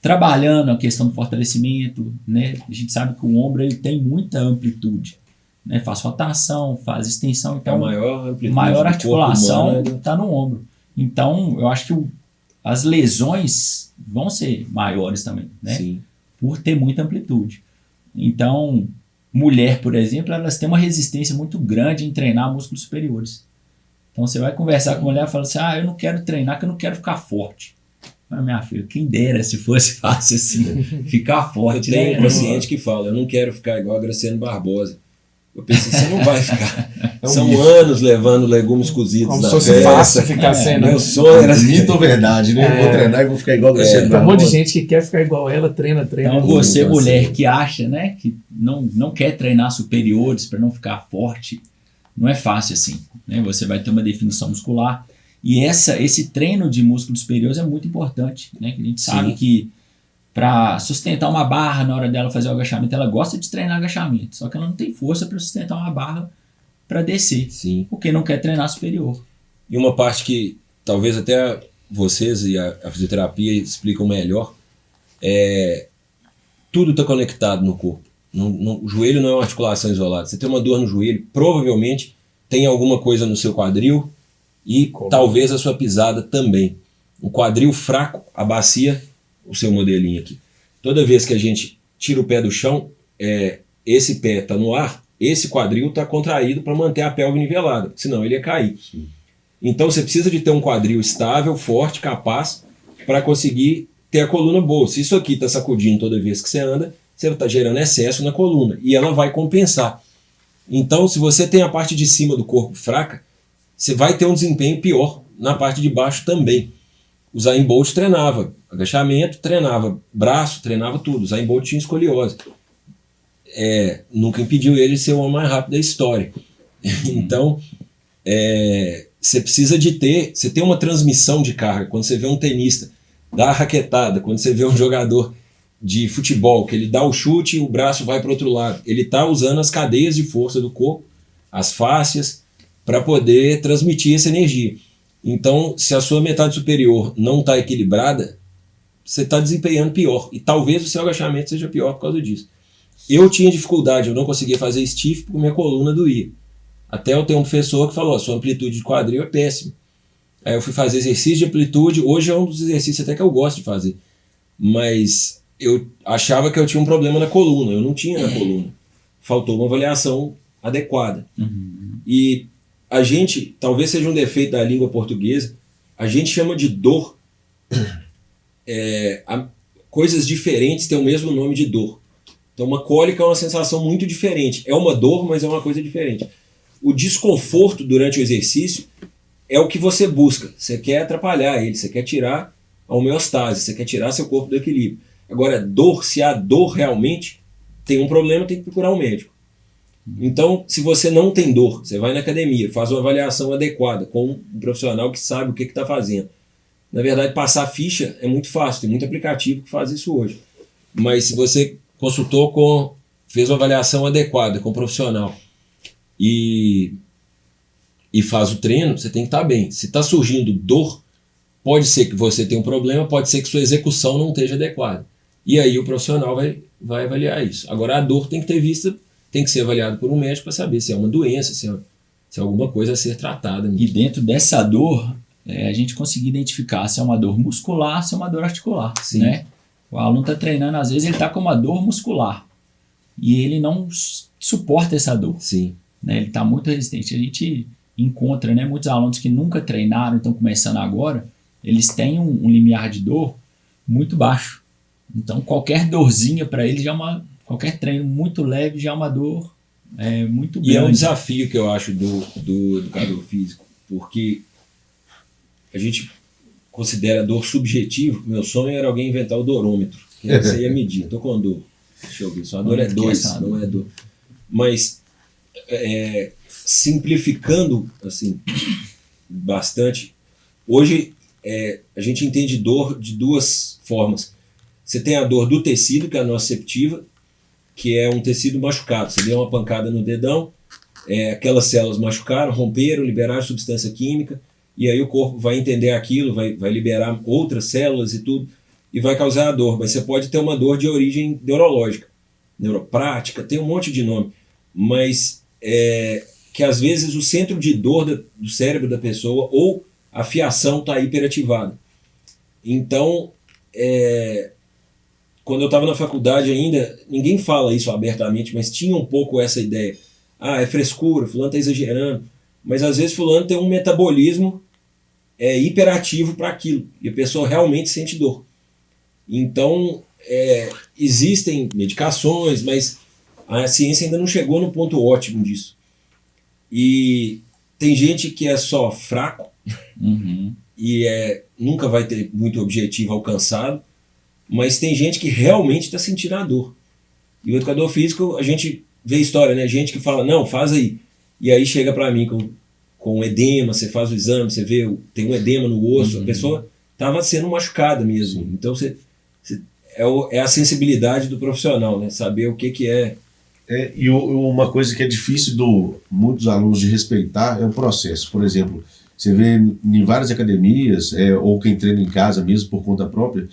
trabalhando a questão do fortalecimento, né? A gente sabe que o ombro ele tem muita amplitude, né? Faz rotação, faz extensão, então a maior articulação está no ombro. Então eu acho que as lesões vão ser maiores também, né? Sim. Por ter muita amplitude. Então, mulher, por exemplo, elas têm uma resistência muito grande em treinar músculos superiores. Então, você vai conversar com a mulher e fala assim, eu não quero treinar, que eu não quero ficar forte. Mas, minha filha, quem dera se fosse fácil assim, ficar forte. Tem um paciente que fala, eu não quero ficar igual a Graciano Barbosa. Eu pensei, você não vai ficar. São anos levando legumes cozidos como na se fosse fácil ficar sendo. Meu sonho era mito ou verdade, né? Eu vou treinar e vou ficar igual a Graciano Tem um monte de gente que quer ficar igual ela, treina. Então você, mulher, que acha, né, que não quer treinar superiores para não ficar forte, não é fácil assim, né? Você vai ter uma definição muscular e esse treino de músculos superiores é muito importante, né? Que a gente sabe que para sustentar uma barra na hora dela fazer o agachamento, ela gosta de treinar agachamento, só que ela não tem força para sustentar uma barra para descer, porque não quer treinar superior. E uma parte que talvez até vocês e a fisioterapia explicam melhor tudo está conectado no corpo. O joelho não é uma articulação isolada. Você tem uma dor no joelho, provavelmente tem alguma coisa no seu quadril e talvez a sua pisada também. Um quadril fraco, a bacia, o seu modelinho aqui. Toda vez que a gente tira o pé do chão, esse pé está no ar, esse quadril está contraído para manter a pelve nivelada, senão ele ia cair. Sim. Então você precisa de ter um quadril estável, forte, capaz, para conseguir ter a coluna boa. Se isso aqui está sacudindo toda vez que você anda, você está gerando excesso na coluna e ela vai compensar. Então, se você tem a parte de cima do corpo fraca, você vai ter um desempenho pior na parte de baixo também. O Usain Bolt treinava agachamento, treinava braço, treinava tudo. O Usain Bolt tinha escoliose. Nunca impediu ele de ser o homem mais rápido da história. Então, você precisa de ter... Você tem uma transmissão de carga. Quando você vê um tenista dar a raquetada, quando você vê um jogador de futebol, que ele dá o chute e o braço vai para o outro lado. Ele está usando as cadeias de força do corpo, as fáscias, para poder transmitir essa energia. Então, se a sua metade superior não está equilibrada, você está desempenhando pior. E talvez o seu agachamento seja pior por causa disso. Eu tinha dificuldade, eu não conseguia fazer stiff porque minha coluna doía. Até eu ter um professor que falou, sua amplitude de quadril é péssima. Aí eu fui fazer exercício de amplitude, hoje é um dos exercícios até que eu gosto de fazer. Mas eu achava que eu tinha um problema na coluna, eu não tinha na coluna. Faltou uma avaliação adequada. E a gente, talvez seja um defeito da língua portuguesa, a gente chama de dor. Coisas diferentes têm o mesmo nome de dor. Então uma cólica é uma sensação muito diferente. É uma dor, mas é uma coisa diferente. O desconforto durante o exercício é o que você busca. Você quer atrapalhar ele, você quer tirar a homeostase, você quer tirar seu corpo do equilíbrio. Agora, dor, se há dor realmente, tem um problema, tem que procurar um médico. Então, se você não tem dor, você vai na academia, faz uma avaliação adequada com um profissional que sabe o que está fazendo. Na verdade, passar ficha é muito fácil, tem muito aplicativo que faz isso hoje. Mas se você consultou fez uma avaliação adequada com um profissional e faz o treino, você tem que estar bem. Se está surgindo dor, pode ser que você tenha um problema, pode ser que sua execução não esteja adequada. E aí o profissional vai avaliar isso. Agora a dor tem que ter vista, tem que ser avaliado por um médico para saber se é uma doença, se é alguma coisa a ser tratada. E dentro dessa dor, a gente conseguir identificar se é uma dor muscular, se é uma dor articular. Sim. Né? O aluno está treinando, às vezes ele está com uma dor muscular e ele não suporta essa dor. Sim. Né? Ele está muito resistente. A gente encontra, né, muitos alunos que nunca treinaram, estão começando agora, eles têm um limiar de dor muito baixo. Então qualquer dorzinha para eles qualquer treino muito leve já é uma dor muito grande. E é um desafio que eu acho do educador físico, porque a gente considera dor subjetivo. Meu sonho era alguém inventar o dorômetro, que você ia medir. Estou com dor. Deixa eu ver, sua dor é 2, não é dor. Mas simplificando assim bastante, hoje a gente entende dor de duas formas. Você tem a dor do tecido, que é a nociceptiva, que é um tecido machucado. Você deu uma pancada no dedão, aquelas células machucaram, romperam, liberaram substância química, e aí o corpo vai entender aquilo, vai liberar outras células e tudo, e vai causar a dor. Mas você pode ter uma dor de origem neurológica, neuroprática, tem um monte de nome, mas que às vezes o centro de dor do cérebro da pessoa ou a fiação está hiperativada. Então, quando eu estava na faculdade ainda, ninguém fala isso abertamente, mas tinha um pouco essa ideia. É frescura, fulano está exagerando. Mas às vezes fulano tem um metabolismo hiperativo para aquilo, e a pessoa realmente sente dor. Então, existem medicações, mas a ciência ainda não chegou no ponto ótimo disso. E tem gente que é só fraco, e nunca vai ter muito objetivo alcançado, mas tem gente que realmente está sentindo a dor. E o educador físico, a gente vê história, né? Gente que fala, não, faz aí. E aí chega para mim com edema, você faz o exame, você vê, tem um edema no osso, a pessoa estava sendo machucada mesmo. Então é a sensibilidade do profissional, né? Saber o que é. E uma coisa que é difícil muitos alunos de respeitar é o processo. Por exemplo, você vê em várias academias, ou quem treina em casa mesmo por conta própria,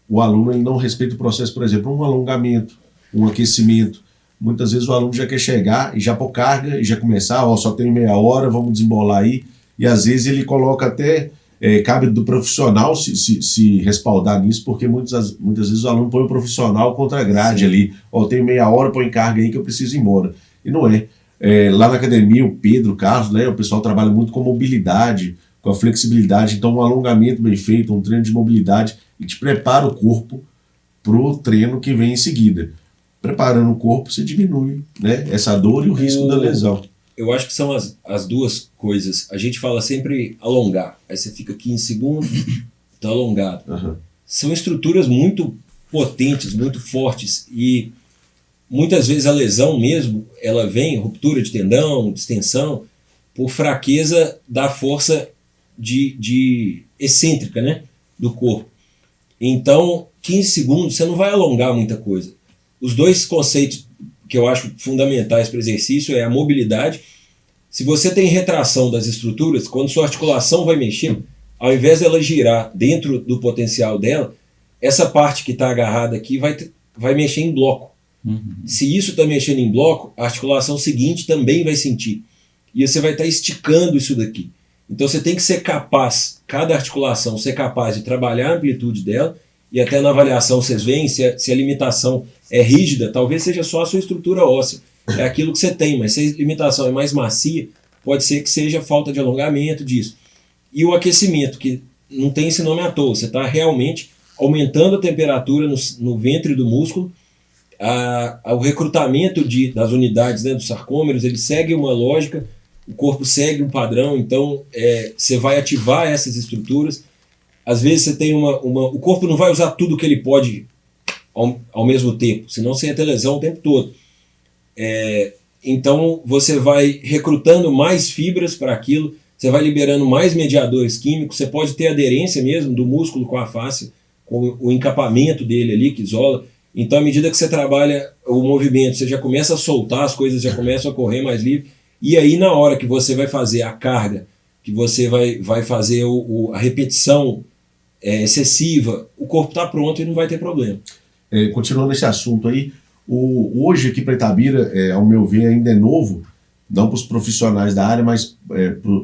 o aluno ele não respeita o processo, por exemplo, um alongamento, um aquecimento. Muitas vezes o aluno já quer chegar e já pôr carga e já começar, só tem meia hora, vamos desembolar aí. E às vezes ele coloca até, cabe do profissional se respaldar nisso, porque muitas vezes o aluno põe o profissional contra a grade. Sim. Ali. Tem meia hora, põe carga aí que eu preciso ir embora. E não é. Lá na academia, o Pedro, o Carlos, né, o pessoal trabalha muito com mobilidade, com a flexibilidade. Então um alongamento bem feito, um treino de mobilidade, e te prepara o corpo para o treino que vem em seguida. Preparando o corpo, você diminui, né, essa dor e o risco da lesão. Eu acho que são as duas coisas. A gente fala sempre alongar. Aí você fica 15 segundos, tá alongado. Uhum. São estruturas muito potentes, muito fortes. E muitas vezes a lesão mesmo, ela vem, ruptura de tendão, distensão, por fraqueza da força de excêntrica, né, do corpo. Então, 15 segundos, você não vai alongar muita coisa. Os dois conceitos que eu acho fundamentais para o exercício é a mobilidade. Se você tem retração das estruturas, quando sua articulação vai mexer, ao invés dela girar dentro do potencial dela, essa parte que está agarrada aqui vai mexer em bloco. Uhum. Se isso está mexendo em bloco, a articulação seguinte também vai sentir. E você vai estar esticando isso daqui. Então você tem que ser capaz, cada articulação, ser capaz de trabalhar a amplitude dela, e até na avaliação vocês veem se a limitação é rígida, talvez seja só a sua estrutura óssea, é aquilo que você tem, mas se a limitação é mais macia, pode ser que seja falta de alongamento disso. E o aquecimento, que não tem esse nome à toa, você está realmente aumentando a temperatura no ventre do músculo, o recrutamento das unidades, né, dos sarcômeros, ele segue uma lógica, o corpo segue um padrão, então você vai ativar essas estruturas. Às vezes você tem o corpo não vai usar tudo que ele pode ao mesmo tempo, senão você ia ter lesão o tempo todo. Então você vai recrutando mais fibras para aquilo, você vai liberando mais mediadores químicos, você pode ter aderência mesmo do músculo com a face, com o encapamento dele ali que isola. Então à medida que você trabalha o movimento, você já começa a soltar, as coisas já começam a correr mais livre, e aí na hora que você vai fazer a carga, que você vai fazer a repetição excessiva, o corpo está pronto e não vai ter problema. Continuando esse assunto aí, hoje aqui para Itabira, ao meu ver, ainda é novo, não para os profissionais da área, mas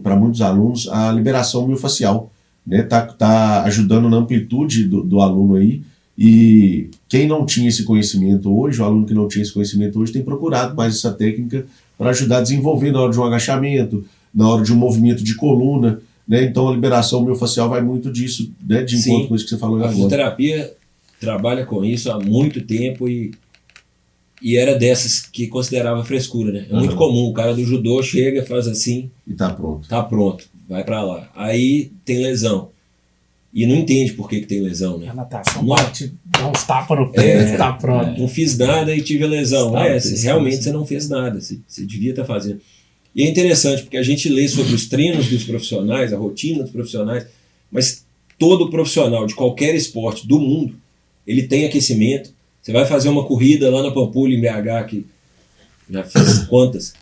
para muitos alunos, a liberação miofascial, né? Tá ajudando na amplitude do aluno aí, e quem não tinha esse conhecimento hoje, o aluno que não tinha esse conhecimento hoje, tem procurado mais essa técnica para ajudar a desenvolver na hora de um agachamento, na hora de um movimento de coluna, né? Então a liberação miofascial vai muito disso, né? De encontro com isso que você falou agora. A fisioterapia trabalha com isso há muito tempo e era dessas que considerava frescura, né? É muito comum, o cara do judô chega, faz assim... E tá pronto. Tá pronto, vai para lá. Aí tem lesão. E não entende por que tem lesão, né? A natação bate, dá uns tapas no pé, tá pronto. Não fiz nada e tive a lesão. Realmente você não fez nada, você devia estar fazendo. E é interessante, porque a gente lê sobre os treinos dos profissionais, a rotina dos profissionais, mas todo profissional de qualquer esporte do mundo, ele tem aquecimento. Você vai fazer uma corrida lá na Pampulha, em BH, que já fiz quantas,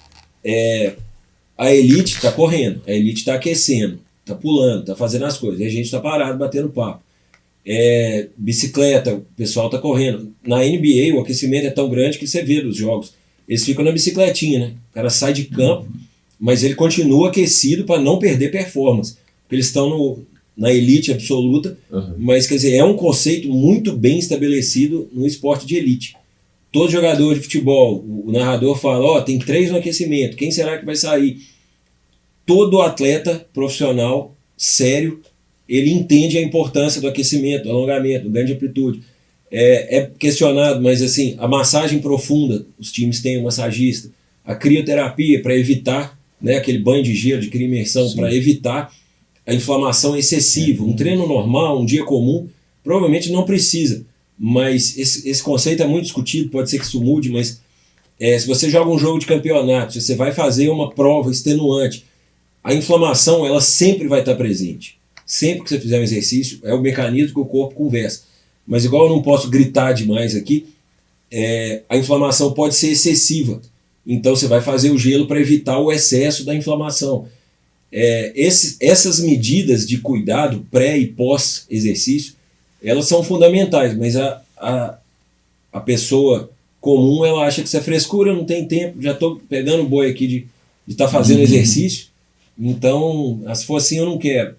a elite está correndo, a elite está aquecendo, está pulando, está fazendo as coisas, e a gente está parado batendo papo. Bicicleta, o pessoal está correndo. Na NBA o aquecimento é tão grande que você vê dos jogos, eles ficam na bicicletinha, né? O cara sai de campo, mas ele continua aquecido para não perder performance, porque eles estão na elite absoluta, mas quer dizer, é um conceito muito bem estabelecido no esporte de elite. Todo jogador de futebol, o narrador fala, tem 3 no aquecimento, quem será que vai sair? Todo atleta profissional sério, ele entende a importância do aquecimento, do alongamento, do ganho de amplitude. É questionado, mas assim, a massagem profunda, os times têm um massagista, a crioterapia para evitar, né, aquele banho de gelo, de crioimersão, para evitar a inflamação excessiva. Um treino normal, um dia comum, provavelmente não precisa, mas esse conceito é muito discutido, pode ser que isso mude, mas se você joga um jogo de campeonato, se você vai fazer uma prova extenuante, a inflamação ela sempre vai estar presente. Sempre que você fizer um exercício, é o mecanismo que o corpo conversa. Mas igual eu não posso gritar demais aqui, a inflamação pode ser excessiva. Então você vai fazer o gelo para evitar o excesso da inflamação. Essas medidas de cuidado pré e pós exercício, elas são fundamentais, mas a pessoa comum, ela acha que isso é frescura, não tem tempo, já estou pegando o boi aqui de estar fazendo exercício, então, se for assim, eu não quero.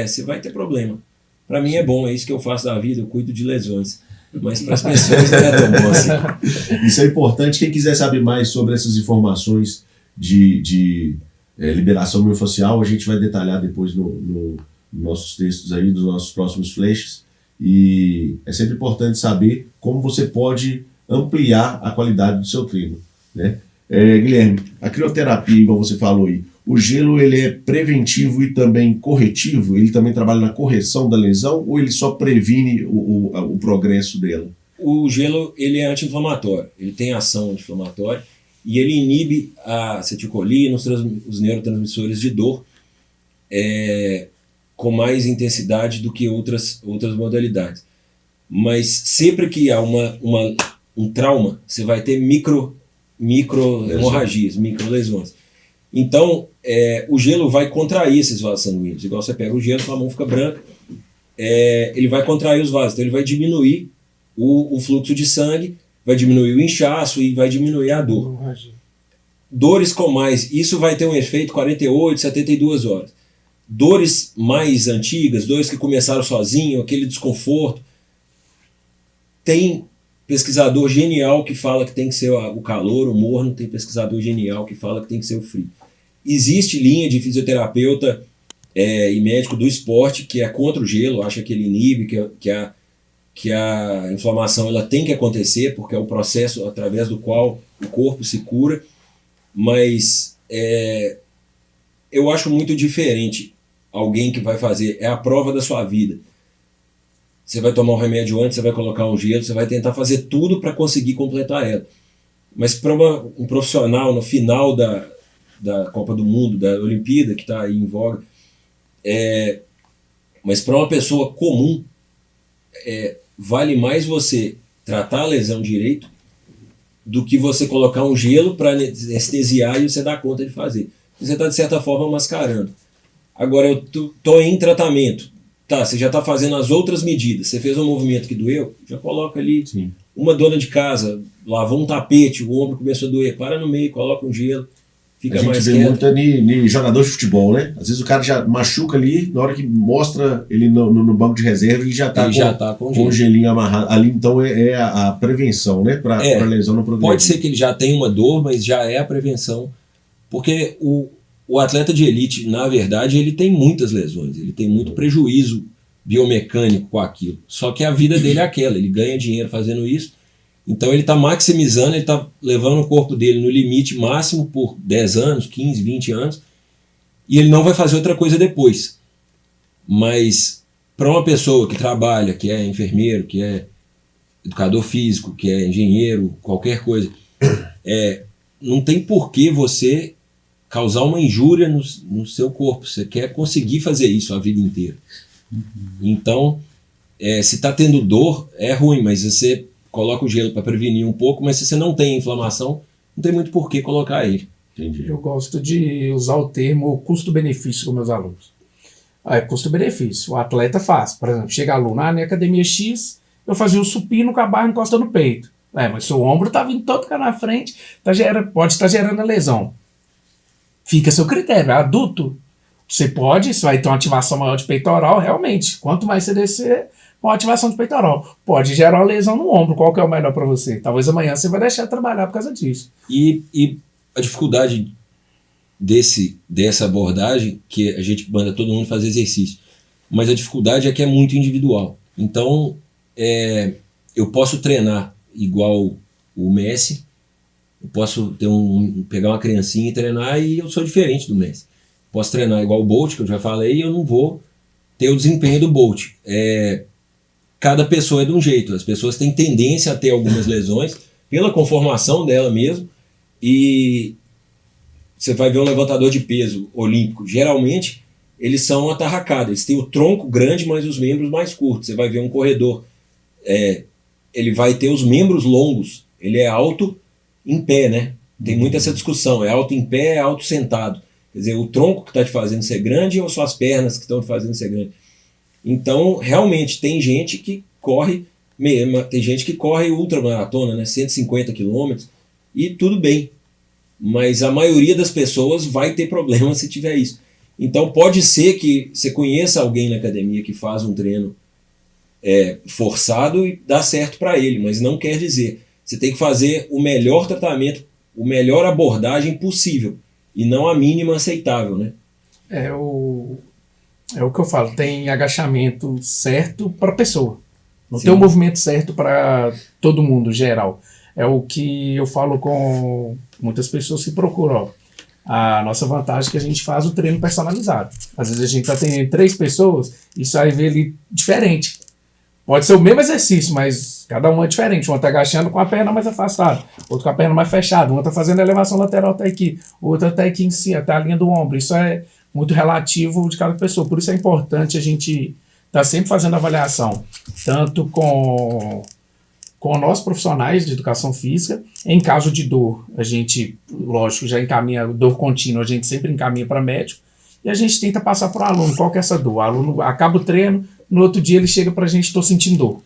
Você vai ter problema. Para mim é bom, é isso que eu faço da vida, eu cuido de lesões. Mas para as pessoas não é tão bom assim. Isso é importante. Quem quiser saber mais sobre essas informações de liberação miofascial, a gente vai detalhar depois nos nossos textos aí, dos nossos próximos flashes. E é sempre importante saber como você pode ampliar a qualidade do seu treino, né? Guilherme, a crioterapia, igual você falou aí, o gelo ele é preventivo e também corretivo? Ele também trabalha na correção da lesão ou ele só previne o progresso dela? O gelo ele é anti-inflamatório, ele tem ação anti-inflamatória e ele inibe a acetilcolina, os neurotransmissores de dor com mais intensidade do que outras modalidades. Mas sempre que há um trauma, você vai ter micro hemorragias, micro lesões. Então, o gelo vai contrair esses vasos sanguíneos. Igual você pega o gelo, sua mão fica branca, ele vai contrair os vasos, então ele vai diminuir o fluxo de sangue, vai diminuir o inchaço e vai diminuir a dor. Dores com mais, isso vai ter um efeito 48, 72 horas. Dores mais antigas, dores que começaram sozinho, aquele desconforto, tem pesquisador genial que fala que tem que ser o calor, o morno, tem pesquisador genial que fala que tem que ser o frio. Existe linha de fisioterapeuta e médico do esporte que é contra o gelo, acha que ele inibe, que a inflamação ela tem que acontecer, porque é o processo através do qual o corpo se cura, mas eu acho muito diferente alguém que vai fazer, a prova da sua vida. Você vai tomar um remédio antes, você vai colocar um gelo, você vai tentar fazer tudo para conseguir completar ela. Mas para um profissional no final da Copa do Mundo, da Olimpíada, que está aí em voga, mas para uma pessoa comum, vale mais você tratar a lesão direito do que você colocar um gelo para anestesiar e você dar conta de fazer. Você está, de certa forma, mascarando. Agora, eu estou em tratamento. Tá, você já está fazendo as outras medidas. Você fez um movimento que doeu, já coloca ali. Sim. Uma dona de casa, lavou um tapete, o ombro começou a doer, para no meio, coloca um gelo, fica mais quieto. A gente vê muito em jogador de futebol, né? Às vezes o cara já machuca ali, na hora que mostra ele no banco de reserva, ele já está com o gelinho amarrado. Ali, então, é a prevenção, né? Para a lesão não progredir. Pode ser que ele já tenha uma dor, mas já é a prevenção. Porque o atleta de elite, na verdade, ele tem muitas lesões, ele tem muito prejuízo biomecânico com aquilo. Só que a vida dele é aquela, ele ganha dinheiro fazendo isso, então ele está maximizando, ele está levando o corpo dele no limite máximo por 10 anos, 15, 20 anos, e ele não vai fazer outra coisa depois. Mas para uma pessoa que trabalha, que é enfermeiro, que é educador físico, que é engenheiro, qualquer coisa, não tem por que você causar uma injúria no seu corpo. Você quer conseguir fazer isso a vida inteira. Então, se está tendo dor, é ruim, mas você coloca o gelo para prevenir um pouco, mas se você não tem inflamação, não tem muito por que colocar ele. Entendi. Eu gosto de usar o termo custo-benefício com meus alunos. Custo-benefício. O atleta faz. Por exemplo, chega aluno, na academia X, eu fazia o supino com a barra encostando no peito. Mas seu ombro está vindo todo cá na frente, pode estar gerando a lesão. Fica a seu critério. Adulto, você vai ter uma ativação maior de peitoral, realmente. Quanto mais você descer, uma ativação de peitoral. Pode gerar uma lesão no ombro. Qual que é o melhor para você? Talvez amanhã você vai deixar de trabalhar por causa disso. E a dificuldade dessa abordagem, que a gente manda todo mundo fazer exercício, mas a dificuldade é que é muito individual. Então, eu posso treinar igual o Messi, eu posso pegar uma criancinha e treinar e eu sou diferente do Messi. Posso treinar igual o Bolt, que eu já falei, e eu não vou ter o desempenho do Bolt. Cada pessoa é de um jeito. As pessoas têm tendência a ter algumas lesões pela conformação dela mesmo. E você vai ver um levantador de peso olímpico. Geralmente, eles são atarracados. Eles têm o tronco grande, mas os membros mais curtos. Você vai ver um corredor. Ele vai ter os membros longos. Ele é alto em pé, né? Tem muita essa discussão, é alto em pé, é alto sentado. Quer dizer, o tronco que está te fazendo ser grande ou só as pernas que estão te fazendo ser grande? Então, realmente, tem gente que corre ultramaratona, né? 150 quilômetros, e tudo bem. Mas a maioria das pessoas vai ter problema se tiver isso. Então, pode ser que você conheça alguém na academia que faz um treino forçado e dá certo para ele, mas não quer dizer. Você tem que fazer o melhor tratamento, a melhor abordagem possível, e não a mínima aceitável, né? É o que eu falo, tem agachamento certo para a pessoa. Não Sim. tem o movimento certo para todo mundo, geral. É o que eu falo com muitas pessoas que procuram. A nossa vantagem é que a gente faz o treino personalizado. Às vezes a gente está tendo 3 pessoas e sai ver ele diferente. Pode ser o mesmo exercício, mas cada um é diferente. Um está agachando com a perna mais afastada, outro com a perna mais fechada, um está fazendo a elevação lateral até aqui, o outro até aqui em cima, até a linha do ombro. Isso é muito relativo de cada pessoa. Por isso é importante a gente estar sempre fazendo avaliação, tanto com nós profissionais de educação física. Em caso de dor, a gente, lógico, já encaminha, dor contínua, a gente sempre encaminha para médico, e a gente tenta passar para o aluno qual que é essa dor. O aluno acaba o treino, no outro dia ele chega para a gente, estou sentindo dor.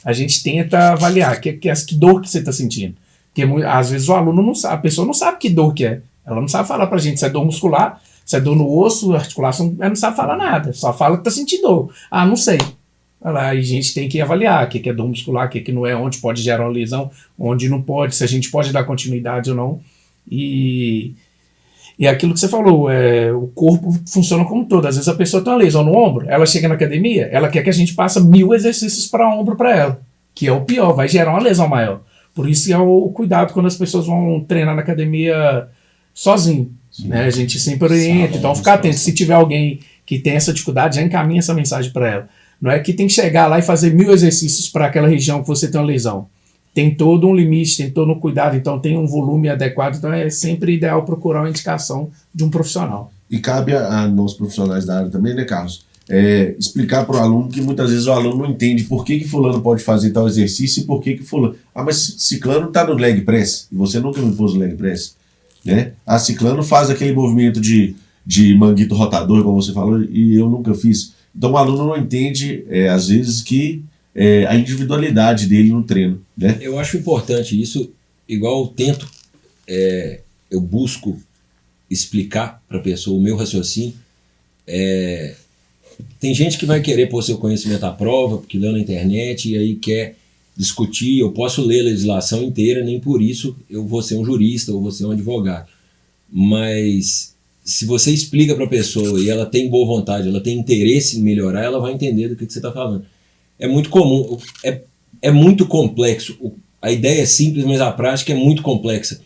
A gente tenta avaliar que dor que você está sentindo. Porque às vezes o aluno não sabe, a pessoa não sabe que dor que é. Ela não sabe falar para a gente se é dor muscular, se é dor no osso, articulação, ela não sabe falar nada, só fala que está sentindo dor. Ah, não sei. Aí a gente tem que avaliar o que é dor muscular, o que não é, onde pode gerar uma lesão, onde não pode, se a gente pode dar continuidade ou não. E aquilo que você falou, o corpo funciona como um todo. Às vezes a pessoa tem uma lesão no ombro, ela chega na academia, ela quer que a gente passe 1000 exercícios para ombro para ela, que é o pior, vai gerar uma lesão maior. Por isso é o cuidado quando as pessoas vão treinar na academia sozinho. Né? A gente sempre orienta, então ficar atento. Se tiver alguém que tem essa dificuldade, já encaminha essa mensagem para ela. Não é que tem que chegar lá e fazer 1000 exercícios para aquela região que você tem uma lesão. Tem todo um limite, tem todo um cuidado, então tem um volume adequado, então é sempre ideal procurar uma indicação de um profissional. E cabe a nós profissionais da área também, né, Carlos? Explicar para o aluno que muitas vezes o aluno não entende por que fulano pode fazer tal exercício e por que fulano... Ah, mas ciclano está no leg press, e você nunca me pôs o leg press, né? A ciclano faz aquele movimento de manguito rotador, como você falou, e eu nunca fiz. Então o aluno não entende, às vezes, que a individualidade dele no treino, né? Eu acho importante isso, igual eu tento, eu busco explicar para a pessoa o meu raciocínio. Tem gente que vai querer pôr seu conhecimento à prova, porque leu na internet e aí quer discutir. Eu posso ler a legislação inteira, nem por isso eu vou ser um jurista ou vou ser um advogado. Mas se você explica para a pessoa e ela tem boa vontade, ela tem interesse em melhorar, ela vai entender do que você está falando. É muito comum, é muito complexo. A ideia é simples, mas a prática é muito complexa.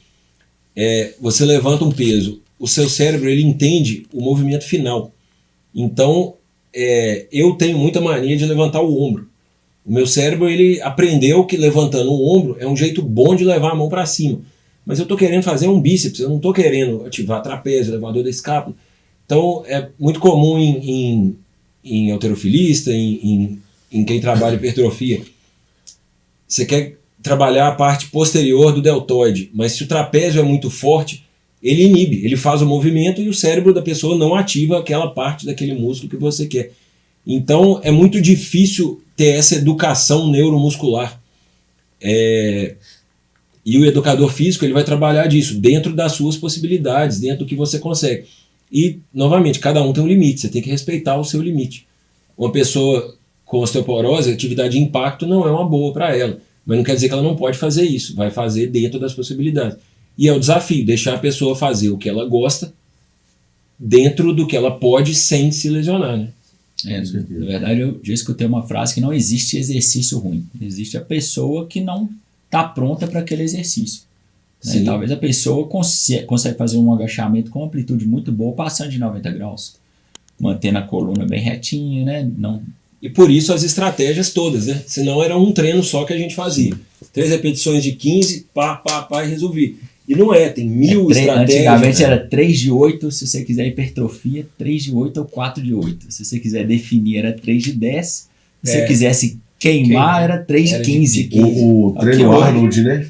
Você levanta um peso, o seu cérebro ele entende o movimento final. Então, eu tenho muita mania de levantar o ombro. O meu cérebro ele aprendeu que levantando o ombro é um jeito bom de levar a mão para cima. Mas eu estou querendo fazer um bíceps, eu não estou querendo ativar trapézio, elevador da escápula. Então, é muito comum em halterofilista, em quem trabalha hipertrofia. Você quer trabalhar a parte posterior do deltoide, mas se o trapézio é muito forte, ele inibe, ele faz o movimento e o cérebro da pessoa não ativa aquela parte daquele músculo que você quer. Então, é muito difícil ter essa educação neuromuscular. E o educador físico ele vai trabalhar disso, dentro das suas possibilidades, dentro do que você consegue. E, novamente, cada um tem um limite, você tem que respeitar o seu limite. Uma pessoa com osteoporose, a atividade de impacto não é uma boa para ela, mas não quer dizer que ela não pode fazer isso, vai fazer dentro das possibilidades. E é o desafio, deixar a pessoa fazer o que ela gosta, dentro do que ela pode, sem se lesionar, né? Na verdade, eu já escutei uma frase que não existe exercício ruim, existe a pessoa que não está pronta para aquele exercício. Né? Talvez a pessoa consegue fazer um agachamento com amplitude muito boa, passando de 90 graus, mantendo a coluna bem retinha, né? E por isso as estratégias todas, né? Senão era um treino só que a gente fazia. 3 repetições de 15, pá, e resolvi. E não tem 1000 estratégias. Antigamente era 3 de 8, se você quiser hipertrofia, 3 de 8 ou 4 de 8. Se você quiser definir, era 3 de 10. Se você quisesse queimar, era 3 de 15. O treino Arnold, né?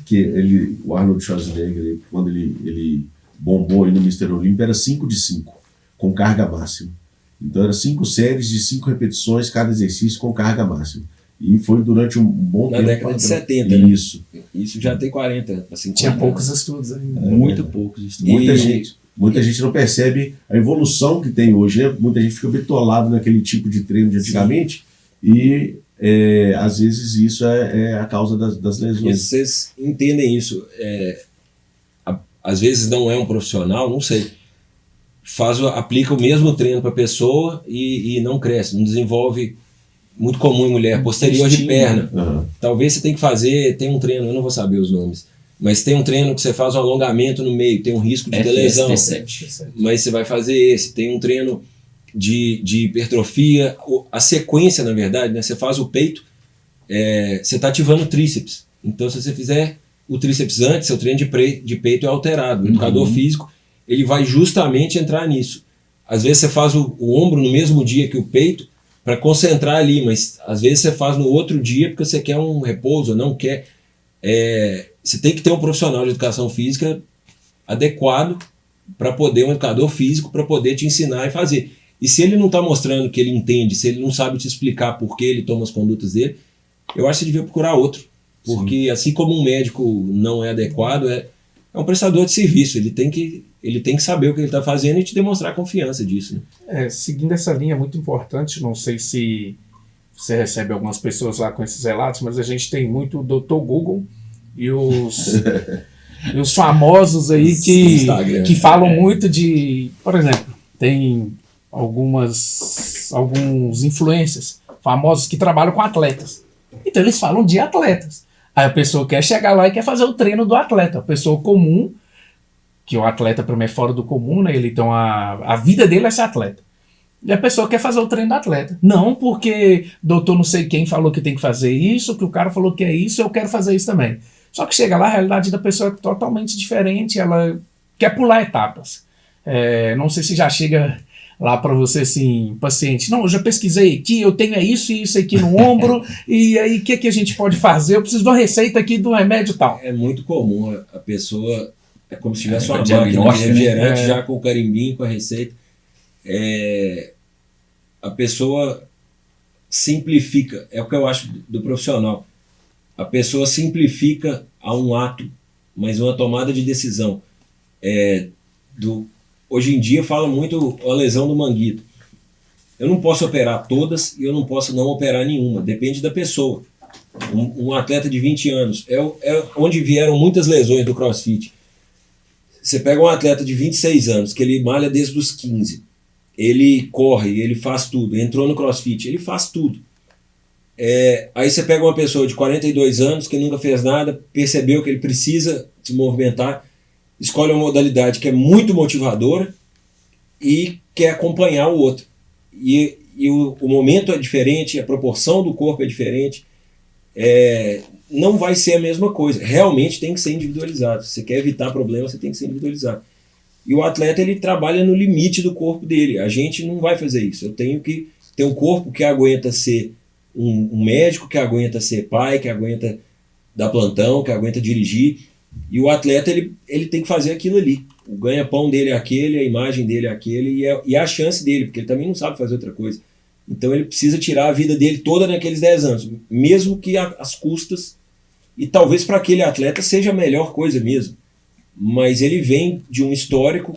O Arnold Schwarzenegger, quando ele bombou aí no Mr. Olympia, era 5 de 5, com carga máxima. Então eram 5 séries de 5 repetições cada exercício com carga máxima. E foi durante um bom tempo. Na década de 70, Isso. né? Isso já tem 40, assim. Tinha poucos estudos ainda. Muito poucos estudos. Muita gente não percebe a evolução que tem hoje, né? Muita gente fica bitolado naquele tipo de treino de antigamente. E às vezes isso é a causa das lesões. E vocês entendem isso. Às vezes não é um profissional, não sei. Aplica o mesmo treino para a pessoa e não cresce, não desenvolve. Muito comum em mulher, posterior de perna. Uhum. Talvez você tenha que fazer, tem um treino, eu não vou saber os nomes, mas tem um treino que você faz um alongamento no meio, tem um risco de ter lesão, mas você vai fazer esse. Tem um treino de hipertrofia, a sequência, na verdade, né? Você faz o peito, você está ativando o tríceps. Então, se você fizer o tríceps antes, seu treino de peito é alterado. O educador físico, ele vai justamente entrar nisso. Às vezes você faz o ombro no mesmo dia que o peito, para concentrar ali, mas às vezes você faz no outro dia porque você quer um repouso, não quer. Você tem que ter um profissional de educação física adequado para poder, um educador físico, para poder te ensinar e fazer. E se ele não está mostrando que ele entende, se ele não sabe te explicar por que ele toma as condutas dele, eu acho que você devia procurar outro. Porque assim como um médico não é adequado, é um prestador de serviço, ele tem que saber o que ele está fazendo e te demonstrar confiança disso. Né? Seguindo essa linha muito importante, não sei se você recebe algumas pessoas lá com esses relatos, mas a gente tem muito o Dr. Google e os famosos aí que falam muito de... Por exemplo, tem alguns influencers famosos que trabalham com atletas. Então eles falam de atletas. Aí a pessoa quer chegar lá e quer fazer o treino do atleta. A pessoa comum, que o atleta para mim é fora do comum, né? Então a vida dele é ser atleta. E a pessoa quer fazer o treino do atleta. Não porque doutor não sei quem falou que tem que fazer isso, que o cara falou que é isso, eu quero fazer isso também. Só que chega lá, a realidade da pessoa é totalmente diferente, ela quer pular etapas. Não sei se já chega lá para você assim, paciente, não, eu já pesquisei aqui, eu tenho isso e isso aqui no ombro, e aí o que a gente pode fazer? Eu preciso de uma receita aqui do remédio e tal. É muito comum a pessoa, é como se tivesse uma máquina de refrigerante já com o carimbinho, com a receita. A pessoa simplifica, é o que eu acho do profissional. A pessoa simplifica a um ato, mas uma tomada de decisão. Hoje em dia fala muito a lesão do manguito. Eu não posso operar todas e eu não posso não operar nenhuma, depende da pessoa. Um atleta de 20 anos, é onde vieram muitas lesões do CrossFit. Você pega um atleta de 26 anos, que ele malha desde os 15, ele corre, ele faz tudo, entrou no CrossFit, ele faz tudo. Aí você pega uma pessoa de 42 anos, que nunca fez nada, percebeu que ele precisa se movimentar, escolhe uma modalidade que é muito motivadora e quer acompanhar o outro. E o momento é diferente, a proporção do corpo é diferente, não vai ser a mesma coisa. Realmente tem que ser individualizado. Se você quer evitar problemas, você tem que ser individualizado. E o atleta, ele trabalha no limite do corpo dele. A gente não vai fazer isso. Eu tenho que ter um corpo que aguenta ser um médico, que aguenta ser pai, que aguenta dar plantão, que aguenta dirigir. E o atleta, ele tem que fazer aquilo ali. O ganha-pão dele é aquele, a imagem dele é aquele e a chance dele, porque ele também não sabe fazer outra coisa. Então ele precisa tirar a vida dele toda naqueles 10 anos, mesmo que às custas, e talvez para aquele atleta seja a melhor coisa mesmo. Mas ele vem de um histórico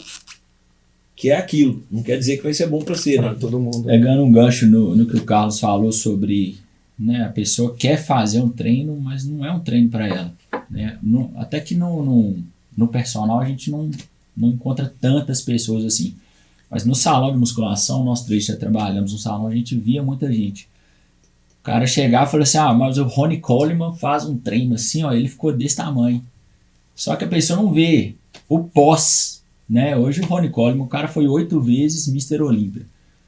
que é aquilo. Não quer dizer que vai ser bom para ser, né? Todo mundo. Pegando um gancho no que o Carlos falou sobre, né, a pessoa quer fazer um treino, mas não é um treino para ela. Né? Até que no personal a gente não encontra tantas pessoas assim. Mas no salão de musculação, nós três já trabalhamos no salão, a gente via muita gente. O cara chegava e falou assim, mas o Ronnie Coleman faz um treino assim, ele ficou desse tamanho. Só que a pessoa não vê o pós, né? Hoje o Ronnie Coleman, o cara foi 8 vezes Mr. Olympia.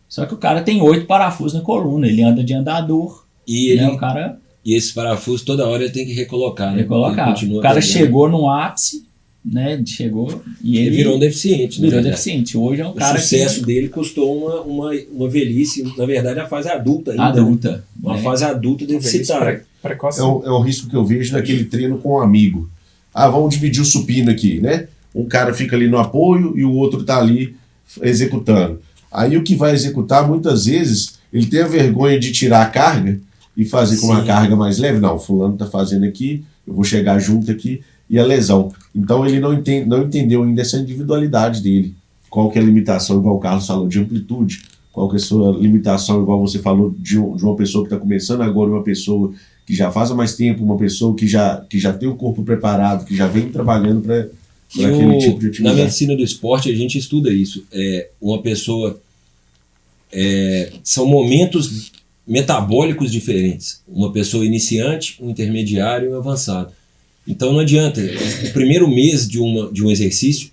Só que o cara tem 8 parafusos na coluna, ele anda de andador. E né? O cara... E esse parafuso toda hora ele tem que recolocar, né? O cara chegou no ápice, né? Chegou e ele virou um deficiente. Virou deficiente. Hoje é um cara. O sucesso dele custou uma velhice, na verdade, a fase adulta ainda. Adulta. Uma fase adulta deficitária. É o risco que eu vejo naquele treino com um amigo. Vamos dividir o supino aqui, né? Um cara fica ali no apoio e o outro tá ali executando. Aí o que vai executar, muitas vezes, ele tem a vergonha de tirar a carga e fazer com uma carga mais leve. Não, fulano está fazendo aqui, eu vou chegar junto aqui, e a lesão. Então ele não entendeu ainda essa individualidade dele. Qual que é a limitação, igual o Carlos falou, de amplitude. Qual que é a sua limitação, igual você falou, de uma pessoa que está começando agora, uma pessoa que já faz há mais tempo, uma pessoa que já tem o corpo preparado, que já vem trabalhando para aquele tipo de atividade. Na medicina do esporte a gente estuda isso. Uma pessoa... são momentos metabólicos diferentes. Uma pessoa iniciante, um intermediário e um avançado. Então não adianta. O primeiro mês de um exercício,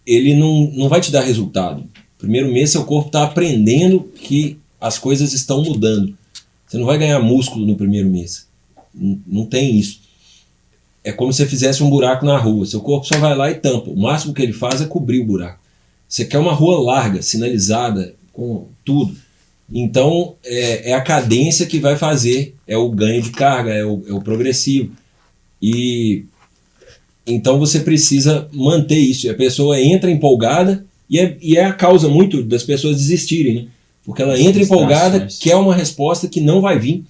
ele não vai te dar resultado. No primeiro mês seu corpo está aprendendo que as coisas estão mudando. Você não vai ganhar músculo no primeiro mês. Não tem isso. É como se você fizesse um buraco na rua. Seu corpo só vai lá e tampa. O máximo que ele faz é cobrir o buraco. Você quer uma rua larga, sinalizada, com tudo. Então, é a cadência que vai fazer, é o ganho de carga, é o progressivo. E então você precisa manter isso. A pessoa entra empolgada e é a causa muito das pessoas desistirem, né? Porque ela entra empolgada, quer uma resposta que não vai vir.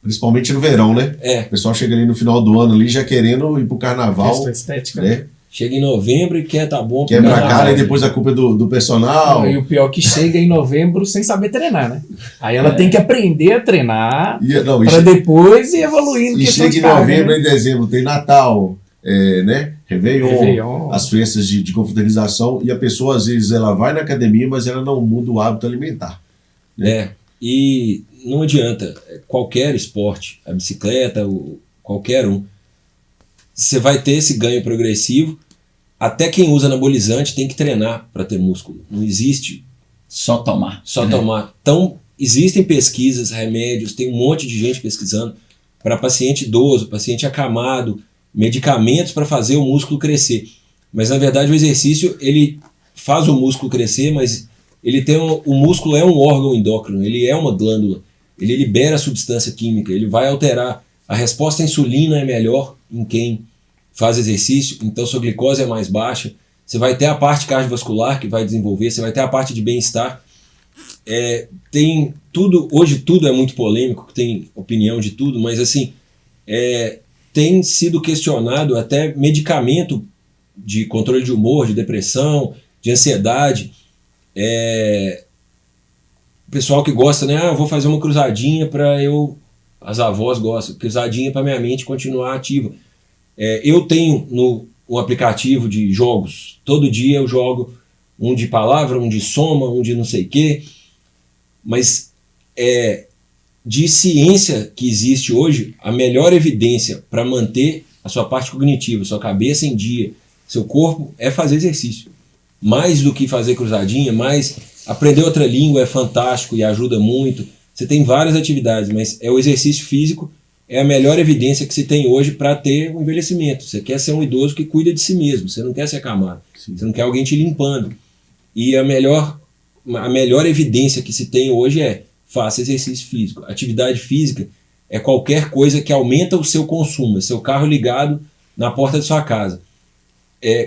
Principalmente no verão, né? O pessoal chega ali no final do ano ali já querendo ir pro carnaval. Festa estética, né? Chega em novembro e quer, tá bom. Quebra a cara e depois a culpa é do personal. E o pior é que chega em novembro sem saber treinar, né? Aí ela tem que aprender a treinar para depois ir evoluindo. E chega em novembro, em dezembro, tem Natal, né? Réveillon, as festas de confraternização, e a pessoa às vezes ela vai na academia, mas ela não muda o hábito alimentar. Né? E não adianta, qualquer esporte, a bicicleta, qualquer um, você vai ter esse ganho progressivo. Até quem usa anabolizante tem que treinar para ter músculo. Não existe só tomar. Tomar. Então, existem pesquisas, remédios, tem um monte de gente pesquisando para paciente idoso, paciente acamado, medicamentos para fazer o músculo crescer. Mas, na verdade, o exercício ele faz o músculo crescer, mas o músculo é um órgão endócrino, ele é uma glândula, ele libera substância química, ele vai alterar. A resposta à insulina é melhor em quem faz exercício, então sua glicose é mais baixa, você vai ter a parte cardiovascular que vai desenvolver, você vai ter a parte de bem-estar. Tem tudo, hoje tudo é muito polêmico, tem opinião de tudo, mas assim, tem sido questionado até medicamento de controle de humor, de depressão, de ansiedade. Pessoal que gosta, né? Eu vou fazer uma cruzadinha para eu... As avós gostam, cruzadinha para minha mente continuar ativa. Eu tenho um aplicativo de jogos. Todo dia eu jogo um de palavra, um de soma, um de não sei o quê. Mas de ciência que existe hoje, a melhor evidência para manter a sua parte cognitiva, sua cabeça em dia, seu corpo, é fazer exercício. Mais do que fazer cruzadinha, mais aprender outra língua é fantástico e ajuda muito. Você tem várias atividades, mas o exercício físico é a melhor evidência que se tem hoje para ter um envelhecimento. Você quer ser um idoso que cuida de si mesmo, você não quer ser acamado, você não quer alguém te limpando. E a melhor evidência que se tem hoje faça exercício físico. Atividade física é qualquer coisa que aumenta o seu consumo, é seu carro ligado na porta de sua casa.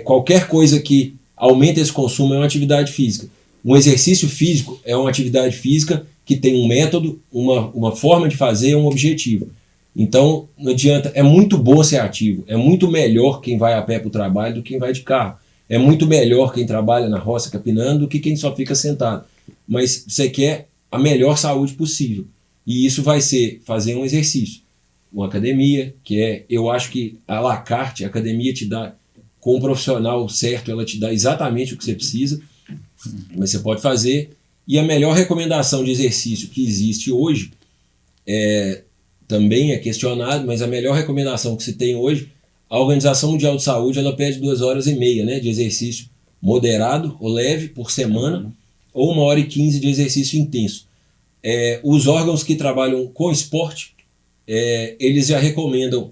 Qualquer coisa que aumenta esse consumo é uma atividade física. Um exercício físico é uma atividade física que tem um método, uma forma de fazer, um objetivo. Então, não adianta, é muito bom ser ativo, é muito melhor quem vai a pé para o trabalho do que quem vai de carro. É muito melhor quem trabalha na roça capinando do que quem só fica sentado. Mas você quer a melhor saúde possível. E isso vai ser fazer um exercício. Uma academia, eu acho que a la carte, a academia te dá, com um profissional certo, ela te dá exatamente o que você precisa, mas você pode fazer. E a melhor recomendação de exercício que existe hoje, também é questionado, mas a melhor recomendação que se tem hoje, a Organização Mundial de Saúde, ela pede 2 horas e meia, né, de exercício moderado ou leve por semana, ou 1h15 de exercício intenso. Os órgãos que trabalham com esporte, eles já recomendam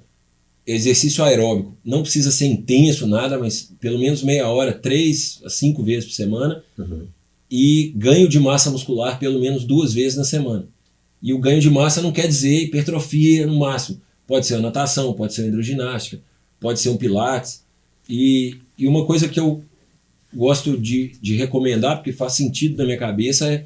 exercício aeróbico. Não precisa ser intenso, nada, mas pelo menos meia hora, 3 a 5 vezes por semana. E ganho de massa muscular pelo menos 2 vezes na semana. E o ganho de massa não quer dizer hipertrofia no máximo. Pode ser a natação, pode ser a hidroginástica, pode ser um pilates. E uma coisa que eu gosto de recomendar, porque faz sentido na minha cabeça,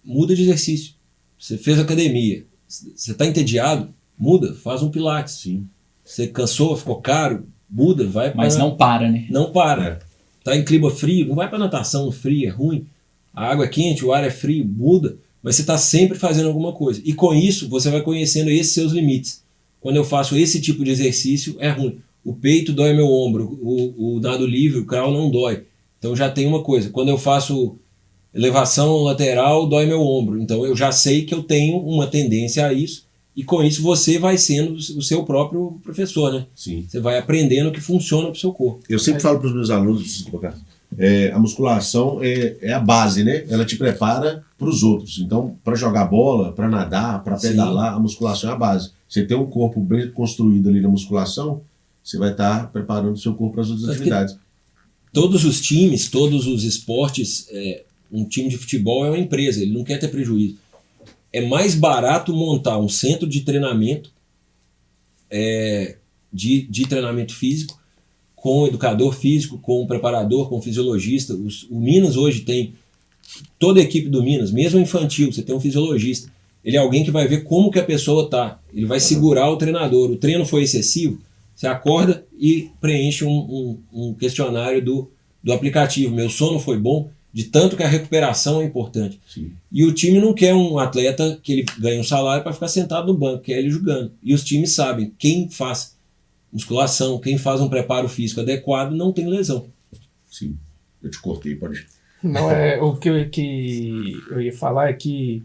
muda de exercício. Você fez academia, você está entediado, muda, faz um pilates. Sim. Você cansou, ficou caro, muda, vai para... Mas não para, né? Não para. Tá em clima frio, não vai para natação fria, é ruim. A água é quente, o ar é frio, muda. Mas você está sempre fazendo alguma coisa. E com isso, você vai conhecendo esses seus limites. Quando eu faço esse tipo de exercício, é ruim. O peito dói meu ombro, o nado livre, o crawl não dói. Então já tem uma coisa. Quando eu faço elevação lateral, dói meu ombro. Então eu já sei que eu tenho uma tendência a isso. E com isso você vai sendo o seu próprio professor, né? Sim. Você vai aprendendo o que funciona para o seu corpo. Eu sempre falo para os meus alunos, a musculação é a base, né? Ela te prepara para os outros. Então, para jogar bola, para nadar, para pedalar, a musculação é a base. Você tem um corpo bem construído ali na musculação, você vai estar preparando o seu corpo para as outras atividades. Todos os times, todos os esportes, um time de futebol é uma empresa, ele não quer ter prejuízo. É mais barato montar um centro de treinamento, de treinamento físico, com educador físico, com preparador, com fisiologista. O Minas hoje tem, toda a equipe do Minas, mesmo infantil, você tem um fisiologista. Ele é alguém que vai ver como que a pessoa está. Ele vai segurar o treinador. O treino foi excessivo, você acorda e preenche um questionário do aplicativo. Meu sono foi bom, de tanto que a recuperação é importante. Sim. E o time não quer um atleta que ele ganhe um salário para ficar sentado no banco, quer ele jogando. E os times sabem, quem faz musculação, quem faz um preparo físico adequado não tem lesão. Sim, eu te cortei, pode... Não, o que eu ia falar é que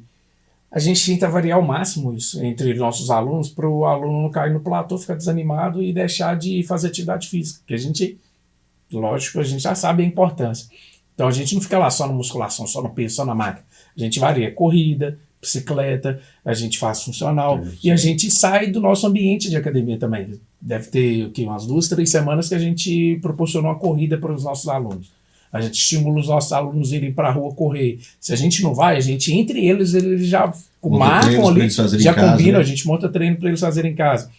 a gente tenta variar ao máximo isso entre nossos alunos, para o aluno não cair no platô, ficar desanimado e deixar de fazer atividade física, porque a gente, lógico, a gente já sabe a importância. Então a gente não fica lá só na musculação, só no peso, só na máquina. A gente varia corrida, bicicleta, a gente faz funcional e a gente sai do nosso ambiente de academia também. Deve ter umas 2, 3 semanas que a gente proporcionou uma corrida para os nossos alunos. A gente estimula os nossos alunos a irem para a rua correr. Se a gente não vai, a gente, entre eles já marcam ali, já combinam, né? A gente monta treino para eles fazerem em casa.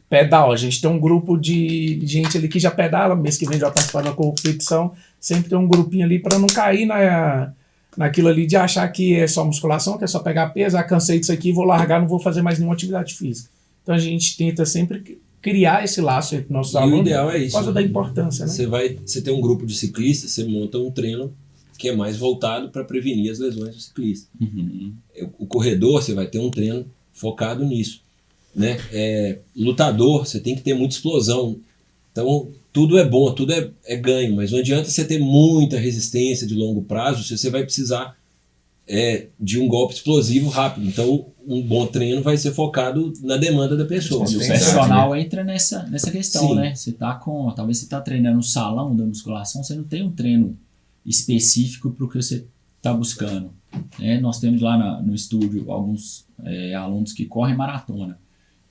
Pedal, a gente tem um grupo de gente ali que já pedala, mês que vem já participar da competição, sempre tem um grupinho ali para não cair naquilo ali de achar que é só musculação, que é só pegar peso, cansei disso aqui, vou largar, não vou fazer mais nenhuma atividade física. Então a gente tenta sempre criar esse laço entre nossos alunos. O ideal é isso. Por causa da importância, né? Você tem um grupo de ciclistas, você monta um treino que é mais voltado para prevenir as lesões do ciclista. Uhum. O corredor, você vai ter um treino focado nisso. Né? Lutador, você tem que ter muita explosão. Então, tudo é bom, tudo é ganho, mas não adianta você ter muita resistência de longo prazo se você vai precisar de um golpe explosivo rápido. Então, um bom treino vai ser focado na demanda da pessoa. E o personal entra nessa questão, Sim. né? Talvez você está treinando no salão da musculação, você não tem um treino específico para o que você está buscando. Né? Nós temos lá no estúdio alguns alunos que correm maratona.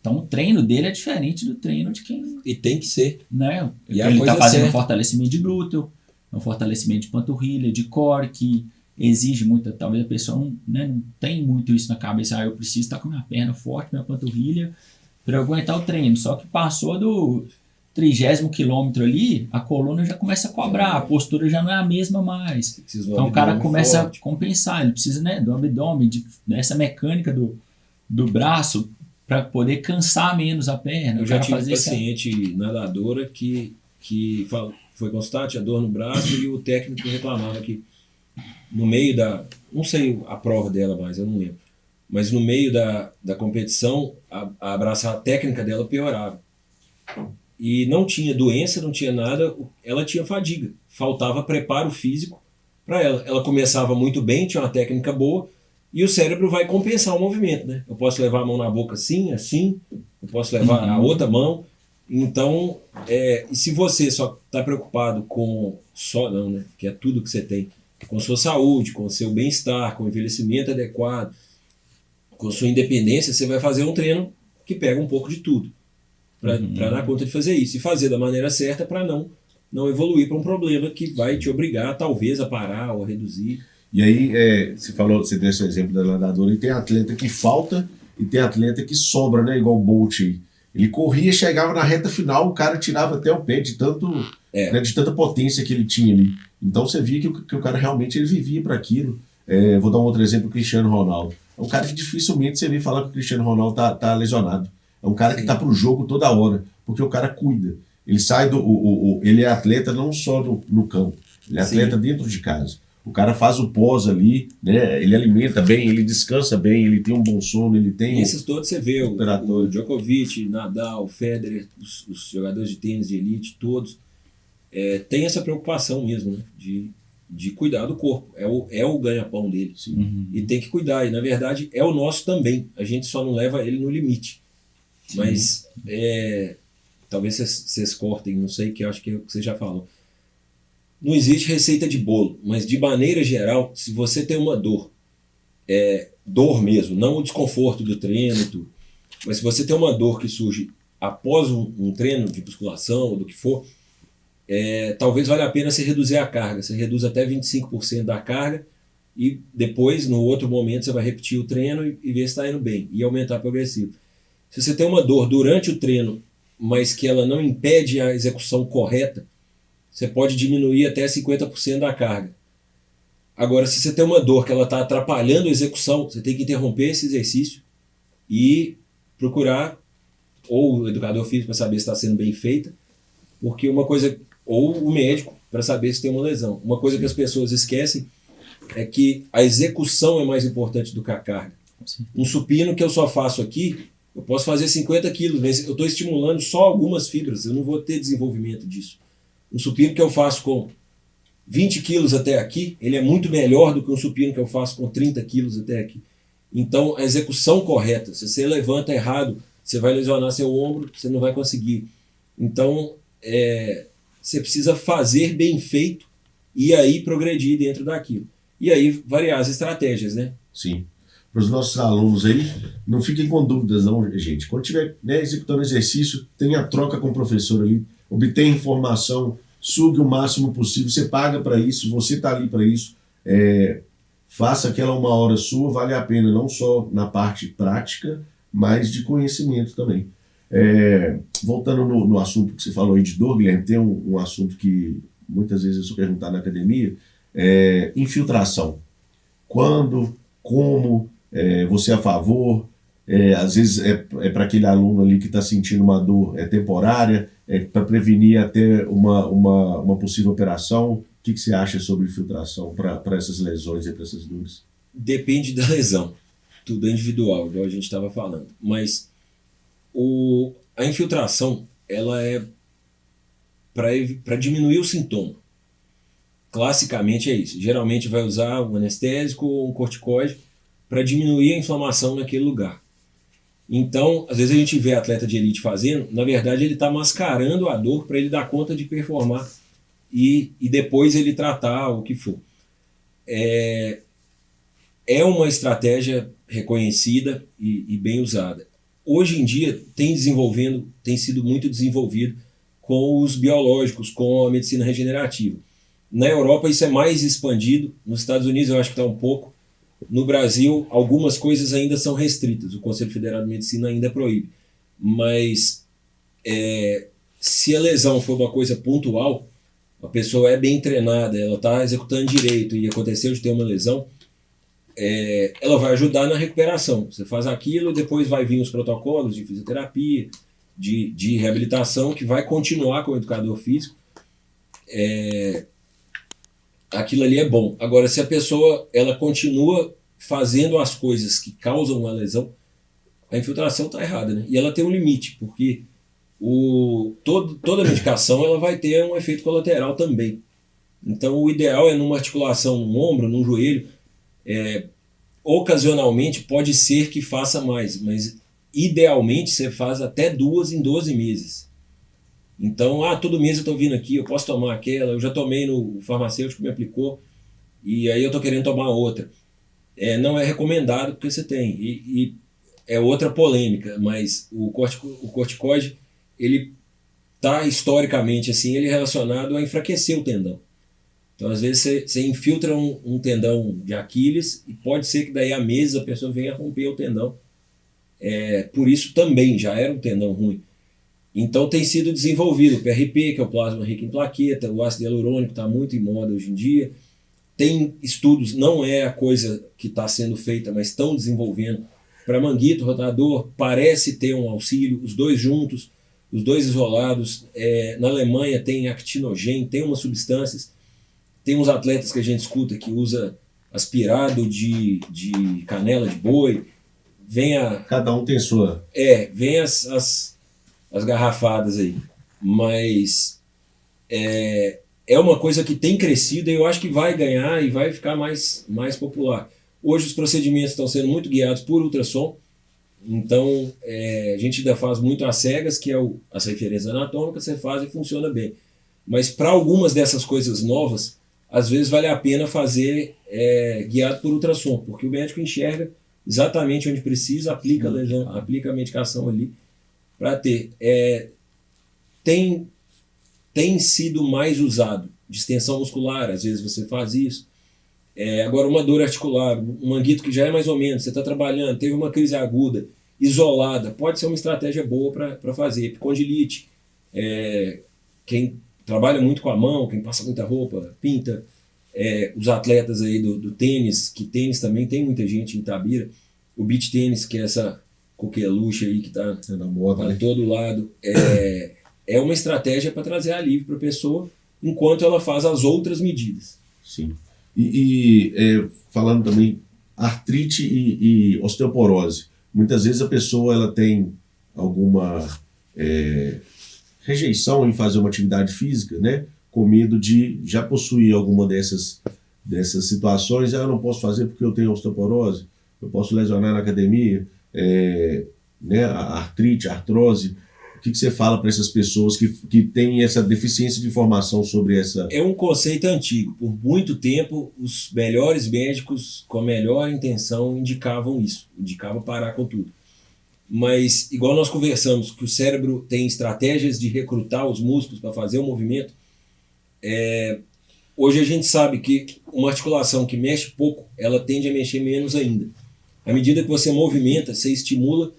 Então o treino dele é diferente do treino de quem... E tem que ser. Né? E ele está fazendo certa. um fortalecimento de glúteo, um fortalecimento de panturrilha, de core, que exige muito. Talvez a pessoa não tem muito isso na cabeça. Eu preciso estar com minha perna forte, minha panturrilha, para eu aguentar o treino. Só que passou do 30º quilômetro ali, a coluna já começa a cobrar, a postura já não é a mesma mais. Então o cara começa a compensar, ele precisa do abdômen, dessa mecânica do braço, para poder cansar menos a perna. Eu já tive paciente nadadora que foi constante, tinha dor no braço e o técnico reclamava que no meio não sei a prova dela mais, eu não lembro, mas no meio da competição a técnica dela piorava. E não tinha doença, não tinha nada, ela tinha fadiga, faltava preparo físico para ela. Ela começava muito bem, tinha uma técnica boa, e o cérebro vai compensar o movimento, né? Eu posso levar a mão na boca assim, eu posso levar a outra mão. Então, e se você só está preocupado né? Que é tudo que você tem, com sua saúde, com seu bem-estar, com o envelhecimento adequado, com sua independência, você vai fazer um treino que pega um pouco de tudo, para dar conta de fazer isso, e fazer da maneira certa para não evoluir para um problema que vai te obrigar, talvez, a parar ou a reduzir. E aí, você deu esse exemplo da nadadora, e tem atleta que falta e tem atleta que sobra, né? Igual o Bolt. Ele corria, chegava na reta final, o cara tirava até o pé de tanto, né, de tanta potência que ele tinha ali. Então você via que o cara realmente ele vivia para aquilo. Vou dar um outro exemplo, o Cristiano Ronaldo. É um cara que dificilmente você vê falar que o Cristiano Ronaldo tá lesionado. É um cara que tá pro jogo toda hora, porque o cara cuida. Ele sai ele é atleta não só no campo, ele é atleta dentro de casa. O cara faz o pós ali, né? Ele alimenta bem, ele descansa bem, ele tem um bom sono, ele tem... Esses todos você vê, o Djokovic, Nadal, Federer, os jogadores de tênis de elite, todos, tem essa preocupação mesmo, né? De cuidar do corpo. É o ganha-pão dele. E tem que cuidar. E, na verdade, é o nosso também. A gente só não leva ele no limite. Sim. Mas, talvez vocês cortem, não sei, que eu acho que é o que você já falou. Não existe receita de bolo, mas de maneira geral, se você tem uma dor, dor mesmo, não o desconforto do treino e tudo, mas se você tem uma dor que surge após um treino de musculação ou do que for, talvez valha a pena você reduzir a carga. Você reduz até 25% da carga e depois, no outro momento, você vai repetir o treino e ver se está indo bem e aumentar progressivo. Se você tem uma dor durante o treino, mas que ela não impede a execução correta, você pode diminuir até 50% da carga. Agora, se você tem uma dor que ela está atrapalhando a execução, você tem que interromper esse exercício e procurar ou o educador físico para saber se está sendo bem feita, porque uma coisa, ou o médico para saber se tem uma lesão. Uma coisa que as pessoas esquecem é que a execução é mais importante do que a carga. Sim. Um supino que eu só faço aqui, eu posso fazer 50 quilos, mas eu estou estimulando só algumas fibras, eu não vou ter desenvolvimento disso. Um supino que eu faço com 20 quilos até aqui, ele é muito melhor do que um supino que eu faço com 30 quilos até aqui. Então, a execução correta, se você levanta errado, você vai lesionar seu ombro, você não vai conseguir. Então, você precisa fazer bem feito e aí progredir dentro daquilo. E aí variar as estratégias, né? Sim. Para os nossos alunos aí, não fiquem com dúvidas não, gente. Quando estiver, né, executando exercício, tenha troca com o professor ali, obtenha informação, sugue o máximo possível, você paga para isso, você está ali para isso, faça aquela 1 hora sua, vale a pena não só na parte prática, mas de conhecimento também. Voltando no assunto que você falou aí de dor, Guilherme, tem um assunto que muitas vezes eu sou perguntado na academia, infiltração. Quando, como, você é a favor? Às vezes para aquele aluno ali que está sentindo uma dor temporária, para prevenir até uma possível operação. O que você acha sobre infiltração para essas lesões e para essas dores? Depende da lesão. Tudo é individual, igual a gente estava falando. Mas a infiltração ela é para diminuir o sintoma. Classicamente é isso. Geralmente vai usar um anestésico ou um corticoide para diminuir a inflamação naquele lugar. Então, às vezes a gente vê atleta de elite fazendo, na verdade ele está mascarando a dor para ele dar conta de performar e depois ele tratar o que for. É uma estratégia reconhecida e bem usada. Hoje em dia tem sido muito desenvolvido com os biológicos, com a medicina regenerativa. Na Europa isso é mais expandido, nos Estados Unidos eu acho que está um pouco. No Brasil, algumas coisas ainda são restritas. O Conselho Federal de Medicina ainda proíbe. Mas se a lesão for uma coisa pontual, a pessoa é bem treinada, ela está executando direito e aconteceu de ter uma lesão, ela vai ajudar na recuperação. Você faz aquilo, depois vai vir os protocolos de fisioterapia, de reabilitação, que vai continuar com o educador físico. Aquilo ali é bom. Agora, se a pessoa ela continua fazendo as coisas que causam uma lesão, a infiltração está errada, né? E ela tem um limite, porque toda medicação ela vai ter um efeito colateral também. Então, o ideal é numa articulação, num ombro, num joelho. Ocasionalmente pode ser que faça mais, mas idealmente você faz até 2 em 12 meses. Então, todo mês eu estou vindo aqui, eu posso tomar aquela, eu já tomei no farmacêutico, me aplicou, e aí eu estou querendo tomar outra. Não é recomendado porque você tem. E é outra polêmica, mas o corticoide, ele está historicamente assim, ele é relacionado a enfraquecer o tendão. Então, às vezes, você infiltra um tendão de Aquiles e pode ser que daí a meses a pessoa venha romper o tendão por isso também já era um tendão ruim. Então tem sido desenvolvido o PRP, que é o plasma rico em plaqueta, o ácido hialurônico está muito em moda hoje em dia. Tem estudos, não é a coisa que está sendo feita, mas estão desenvolvendo para manguito, rotador, parece ter um auxílio, os dois juntos, os dois isolados. Na Alemanha tem actinogênio, tem umas substâncias, tem uns atletas que a gente escuta que usa aspirado de canela de boi, Cada um tem sua... vem as garrafadas aí, mas é uma coisa que tem crescido e eu acho que vai ganhar e vai ficar mais popular. Hoje os procedimentos estão sendo muito guiados por ultrassom, então a gente ainda faz muito às cegas, que é as referências anatômicas, você faz e funciona bem. Mas para algumas dessas coisas novas, às vezes vale a pena fazer guiado por ultrassom, porque o médico enxerga exatamente onde precisa, aplica a medicação ali para ter. Tem sido mais usado distensão muscular, às vezes você faz isso. Agora, uma dor articular, um manguito que já é mais ou menos, você está trabalhando, teve uma crise aguda, isolada, pode ser uma estratégia boa para fazer. Epicondilite, quem trabalha muito com a mão, quem passa muita roupa, pinta, os atletas aí do tênis, que tênis também tem muita gente em Itabira, o beach tênis, que é essa coqueluche aí que está para todo lado, é uma estratégia para trazer alívio para a pessoa, enquanto ela faz as outras medidas. Sim. E falando também, artrite e osteoporose. Muitas vezes a pessoa ela tem alguma rejeição em fazer uma atividade física, né? Com medo de já possuir alguma dessas situações. Eu não posso fazer porque eu tenho osteoporose, eu posso lesionar na academia, né? A artrite, a artrose. O que você fala para essas pessoas que têm essa deficiência de informação sobre essa... É um conceito antigo. Por muito tempo, os melhores médicos, com a melhor intenção, indicavam isso. Indicavam parar com tudo. Mas, igual nós conversamos, que o cérebro tem estratégias de recrutar os músculos para fazer o movimento, hoje a gente sabe que uma articulação que mexe pouco, ela tende a mexer menos ainda. À medida que você movimenta, você estimula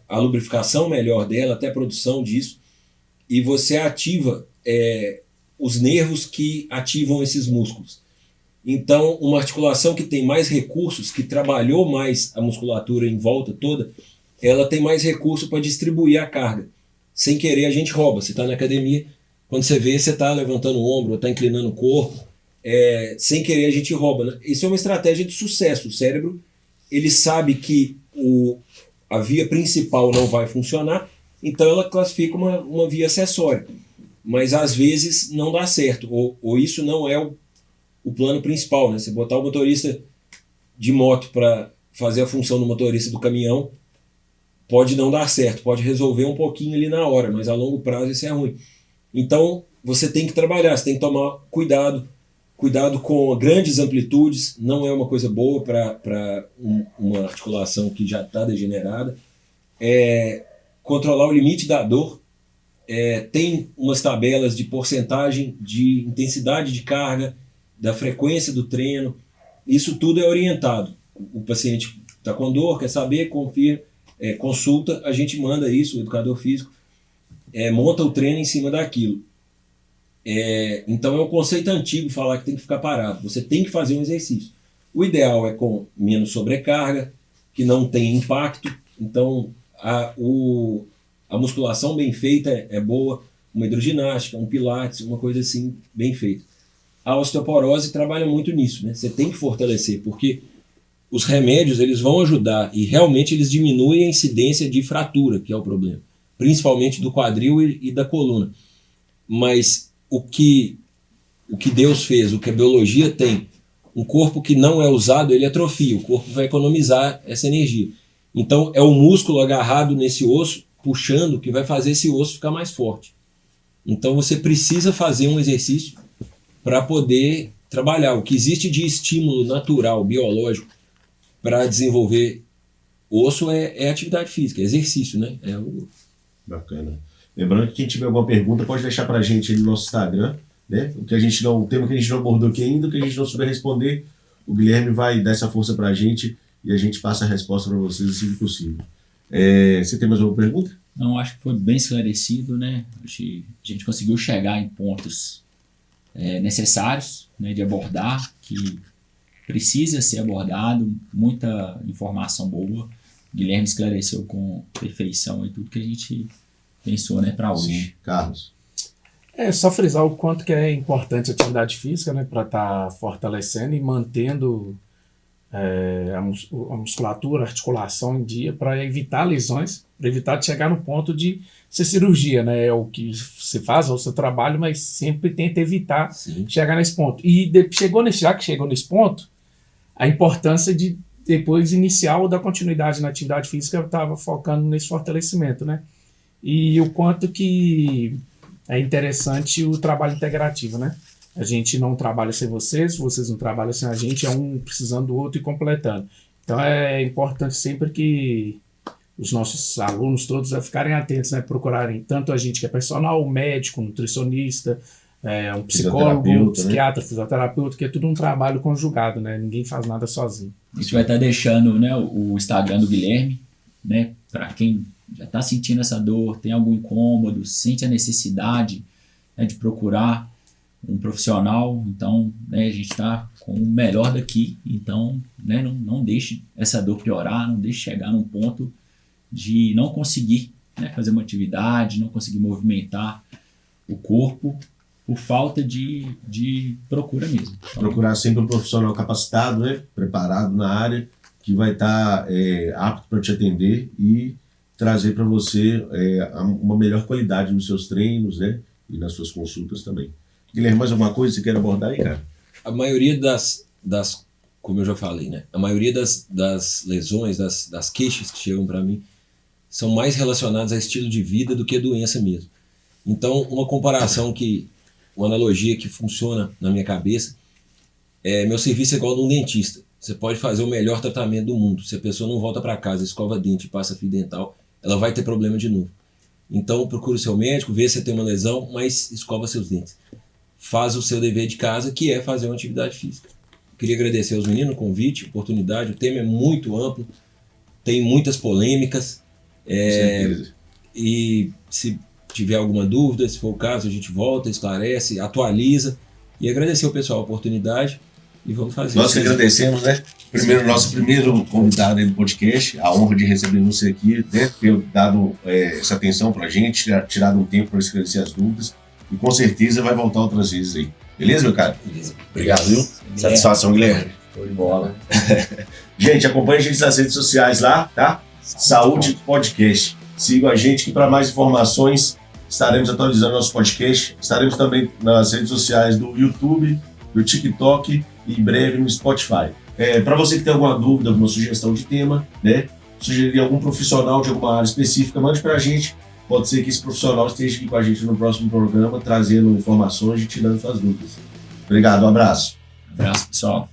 a lubrificação melhor dela, até a produção disso, e você ativa os nervos que ativam esses músculos. Então, uma articulação que tem mais recursos, que trabalhou mais a musculatura em volta toda, ela tem mais recurso para distribuir a carga. Sem querer, a gente rouba. Você está na academia, quando você vê, você está levantando o ombro, está inclinando o corpo, sem querer a gente rouba, né? Isso é uma estratégia de sucesso. O cérebro, ele sabe que a via principal não vai funcionar, então ela classifica uma via acessória. Mas às vezes não dá certo, ou isso não é o plano principal, né? Você botar o motorista de moto para fazer a função do motorista do caminhão, pode não dar certo, pode resolver um pouquinho ali na hora, mas a longo prazo isso é ruim. Então você tem que trabalhar, você tem que tomar cuidado com grandes amplitudes, não é uma coisa boa para uma articulação que já está degenerada. Controlar o limite da dor, tem umas tabelas de porcentagem de intensidade de carga, da frequência do treino, isso tudo é orientado. O paciente está com dor, quer saber, confia, consulta, a gente manda isso, o educador físico, monta o treino em cima daquilo. Então é um conceito antigo falar que tem que ficar parado. Você tem que fazer um exercício. O ideal é com menos sobrecarga, que não tem impacto. Então a musculação bem feita é boa, uma hidroginástica, um pilates, uma coisa assim bem feita. A osteoporose trabalha muito nisso, né? Você tem que fortalecer, porque os remédios eles vão ajudar e realmente eles diminuem a incidência de fratura, que é o problema, principalmente do quadril e da coluna. Mas o que Deus fez, o que a biologia tem, um corpo que não é usado, ele atrofia, o corpo vai economizar essa energia. Então é o músculo agarrado nesse osso, puxando, que vai fazer esse osso ficar mais forte. Então você precisa fazer um exercício para poder trabalhar. O que existe de estímulo natural, biológico, para desenvolver osso é atividade física, é exercício, né? Bacana. Lembrando que quem tiver alguma pergunta pode deixar para a gente aí no nosso Instagram, né? O tema que a gente não abordou aqui ainda, o que a gente não souber responder, o Guilherme vai dar essa força para a gente e a gente passa a resposta para vocês assim que possível. Você tem mais alguma pergunta? Não, acho que foi bem esclarecido, né? Acho que a gente conseguiu chegar em pontos necessários, né, de abordar, que precisa ser abordado, muita informação boa. Guilherme esclareceu com perfeição e tudo que a gente pensou, né, para hoje. Sim. Carlos? Só frisar o quanto que é importante a atividade física, né, para estar fortalecendo e mantendo a musculatura, a articulação em dia, para evitar lesões, para evitar de chegar no ponto de ser cirurgia, né? É o que você faz, é o seu trabalho, mas sempre tenta evitar chegar nesse ponto. E já que chegou nesse ponto, a importância de depois iniciar ou dar continuidade na atividade física, eu estava focando nesse fortalecimento, né? E o quanto que é interessante o trabalho integrativo, né? A gente não trabalha sem vocês não trabalham sem a gente, é um precisando do outro e completando. Então é importante sempre que os nossos alunos todos ficarem atentos, né? Procurarem tanto a gente que é personal, médico, nutricionista, um psicólogo, psiquiatra, né? Fisioterapeuta, que é tudo um trabalho conjugado, né? Ninguém faz nada sozinho. A gente vai estar deixando, né, o Instagram do Guilherme, né? Para quem já está sentindo essa dor, tem algum incômodo, sente a necessidade, né, de procurar um profissional, então, né, a gente está com o melhor daqui, então, né, não deixe essa dor piorar, não deixe chegar num ponto de não conseguir, né, fazer uma atividade, não conseguir movimentar o corpo por falta de procura mesmo. Então, procurar sempre um profissional capacitado, né, preparado na área, que vai estar apto para te atender e trazer para você uma melhor qualidade nos seus treinos, né, e nas suas consultas também. Guilherme, mais alguma coisa que você queira abordar aí, cara? A maioria das como eu já falei, né? A maioria das lesões, das queixas que chegam para mim, são mais relacionadas a estilo de vida do que a doença mesmo. Então, uma analogia que funciona na minha cabeça meu serviço é igual de um dentista. Você pode fazer o melhor tratamento do mundo. Se a pessoa não volta para casa, escova dente e passa fio dental, ela vai ter problema de novo. Então, procure o seu médico, vê se você tem uma lesão, mas escova seus dentes. Faz o seu dever de casa, que é fazer uma atividade física. Queria agradecer aos meninos o convite, a oportunidade. O tema é muito amplo, tem muitas polêmicas. E se tiver alguma dúvida, se for o caso, a gente volta, esclarece, atualiza. E agradecer ao pessoal a oportunidade e vamos fazer. Nós que agradecemos, né? Nosso primeiro convidado aí do podcast, a honra de receber você aqui, né? Ter dado essa atenção pra gente, tirado um tempo para esclarecer as dúvidas. E com certeza vai voltar outras vezes aí. Beleza, meu cara? Beleza. Obrigado, viu? Satisfação, Guilherme. Show de bola. Gente, acompanhe a gente nas redes sociais lá, tá? Saúde Podcast. Sigam a gente que para mais informações estaremos atualizando nosso podcast. Estaremos também nas redes sociais do YouTube, do TikTok e em breve no Spotify. Para você que tem alguma dúvida, alguma sugestão de tema, né? Sugerir algum profissional de alguma área específica, mande para a gente. Pode ser que esse profissional esteja aqui com a gente no próximo programa, trazendo informações e tirando suas dúvidas. Obrigado, um abraço. Abraço, pessoal.